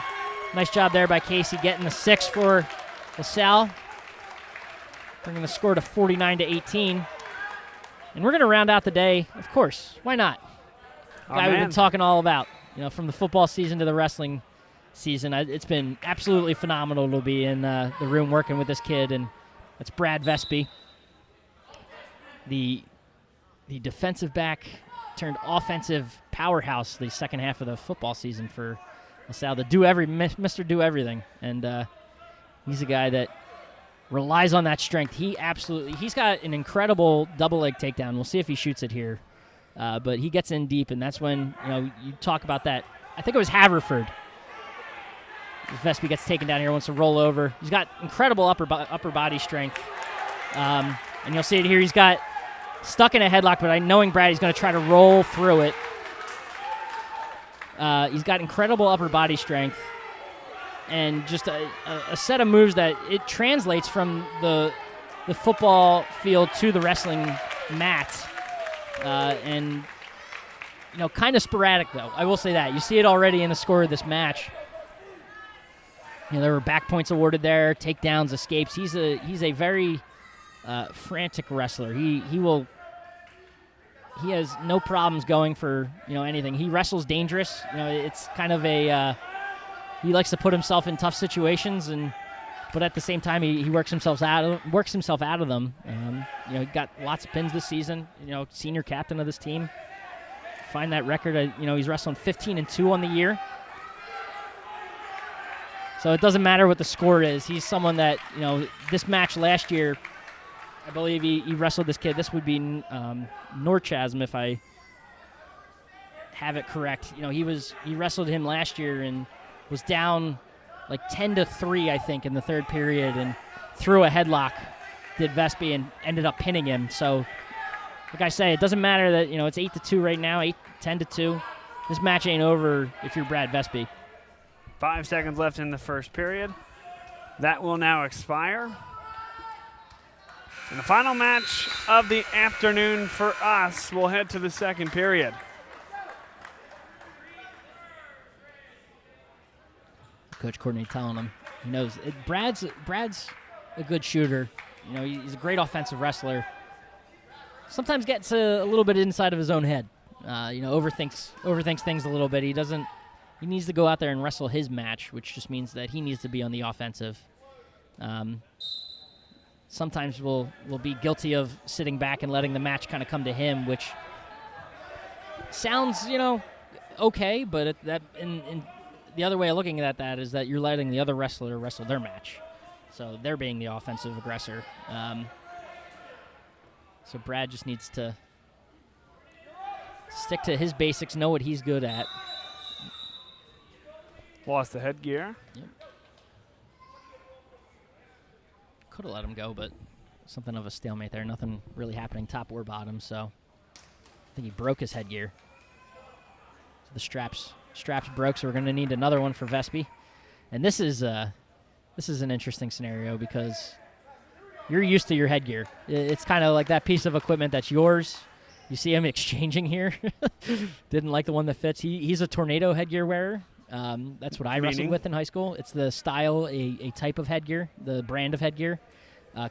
nice job there by Casey getting the 6 for LaSalle, bringing the score to 49-18. And we're going to round out the day, of course. Why not? The guy we've been talking all about, from the football season to the wrestling season. It's been absolutely phenomenal to be in the room working with this kid, and that's Brad Vespi, the defensive back turned offensive powerhouse the second half of the football season for LaSalle. Mr. Do Everything, and he's a guy that relies on that strength. He's got an incredible double leg takedown. We'll see if he shoots it here, but he gets in deep, and that's when you talk about that. I think it was Haverford. Vespi gets taken down here, wants to roll over. He's got incredible upper body strength. And you'll see it here. He's got stuck in a headlock, but knowing Brad, he's going to try to roll through it. He's got incredible upper body strength and just a set of moves that it translates from the football field to the wrestling mat. And, kind of sporadic, though. I will say that. You see it already in the score of this match. There were back points awarded there, takedowns, escapes. He's a very frantic wrestler. He has no problems going for anything. He wrestles dangerous. It's kind of he likes to put himself in tough situations, but at the same time he works himself out of them. He got lots of pins this season. Senior captain of this team. Find that record. He's wrestling 15-2 on the year. So it doesn't matter what the score is. He's someone that, this match last year, I believe he wrestled this kid. This would be Norchasm, if I have it correct. He wrestled him last year and was down like 10-3, I think, in the third period, and threw a headlock, did Vespi, and ended up pinning him. So, like I say, it doesn't matter that, it's 8-2 right now, 10-2. This match ain't over if you're Brad Vespi. 5 seconds left in the first period. That will now expire. And the final match of the afternoon for us will head to the second period. Coach Courtney telling him, he knows Brad's a good shooter. He's a great offensive wrestler. Sometimes gets a little bit inside of his own head. Overthinks things a little bit. He needs to go out there and wrestle his match, which just means that he needs to be on the offensive. Sometimes we'll be guilty of sitting back and letting the match kind of come to him, which sounds, okay, but in the other way of looking at that is that you're letting the other wrestler wrestle their match. So they're being the offensive aggressor. So Brad just needs to stick to his basics, know what he's good at. Lost the headgear. Yep. Could have let him go, but something of a stalemate there. Nothing really happening top or bottom, so I think he broke his headgear. So the straps broke, so we're going to need another one for Vespi. And this is an interesting scenario because you're used to your headgear. It's kind of like that piece of equipment that's yours. You see him exchanging here. Didn't like the one that fits. He's a tornado headgear wearer. That's what I wrestled with in high school. It's the style, a type of headgear, the brand of headgear.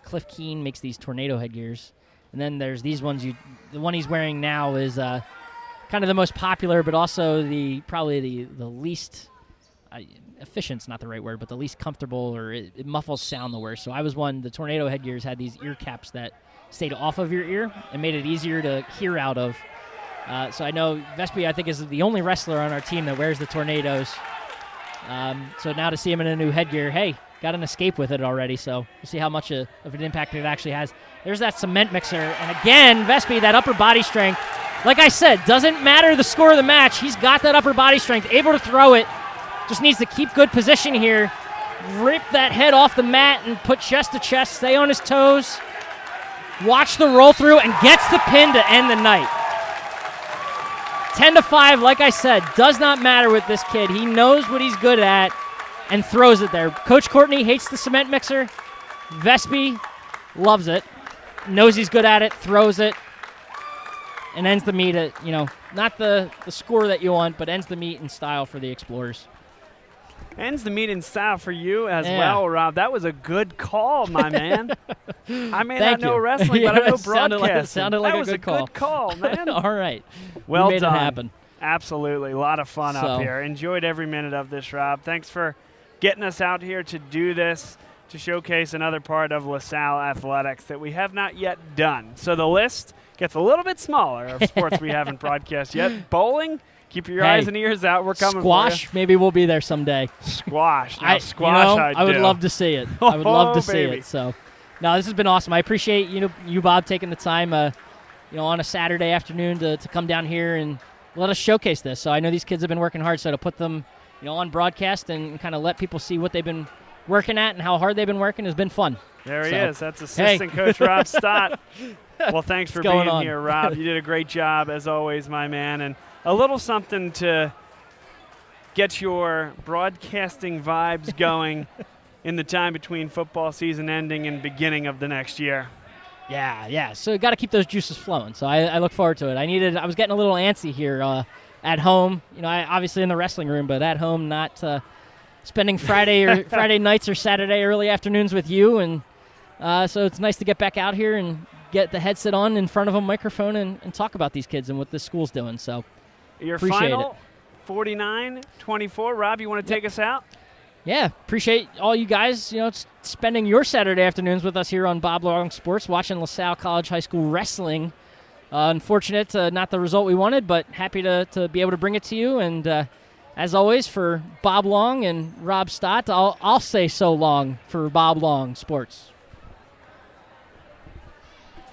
Cliff Keen makes these tornado headgears. And then there's these ones. The one he's wearing now is kind of the most popular, but also probably the least efficient's not the right word, but the least comfortable, or it muffles sound the worst. So I was one. The tornado headgears had these ear caps that stayed off of your ear and made it easier to hear out of. So I know Vespi, I think, is the only wrestler on our team that wears the tornadoes. So now to see him in a new headgear, hey, got an escape with it already, so we'll see how much of an impact it actually has. There's that cement mixer, and again, Vespi, that upper body strength. Like I said, doesn't matter the score of the match. He's got that upper body strength, able to throw it. Just needs to keep good position here. Rip that head off the mat and put chest to chest, stay on his toes. Watch the roll through and gets the pin to end the night. 10-5, like I said, does not matter with this kid. He knows what he's good at and throws it there. Coach Courtney hates the cement mixer. Vespi loves it, knows he's good at it, throws it, and ends the meet at, not the score that you want, but ends the meet in style for the Explorers. Ends the meet in style for you as well, Rob. That was a good call, my man. I may not know wrestling, but I know broadcasting. Sounded like that was a good call, man. All right. Well we made done. It happen. Absolutely. A lot of fun up here. Enjoyed every minute of this, Rob. Thanks for getting us out here to do this, to showcase another part of LaSalle athletics that we have not yet done. So the list gets a little bit smaller of sports we haven't broadcast yet. Bowling, keep your eyes and ears out. We're coming Squash, for you. Maybe we'll be there someday. Squash. Now, I would love to see it. I would love to see it. So, no, this has been awesome. I appreciate you, Bob, taking the time, on a Saturday afternoon to come down here and let us showcase this. So I know these kids have been working hard, so to put them, on broadcast and kind of let people see what they've been working at and how hard they've been working has been fun. There he is. That's assistant coach Rob Stott. Well, thanks for being here, Rob. You did a great job, as always, my man. And a little something to get your broadcasting vibes going in the time between football season ending and beginning of the next year. Yeah. So got to keep those juices flowing. So I look forward to it. I was getting a little antsy here at home. I obviously in the wrestling room, but at home, not spending Friday nights or Saturday early afternoons with you. And so it's nice to get back out here and get the headset on in front of a microphone and talk about these kids and what this school's doing. So your appreciate final 49-24. Rob, you want to take us out? Yeah, appreciate all you guys, spending your Saturday afternoons with us here on Bob Long Sports, watching LaSalle College High School wrestling. Unfortunate, not the result we wanted, but happy to be able to bring it to you. And as always, for Bob Long and Rob Stott, I'll say so long for Bob Long Sports.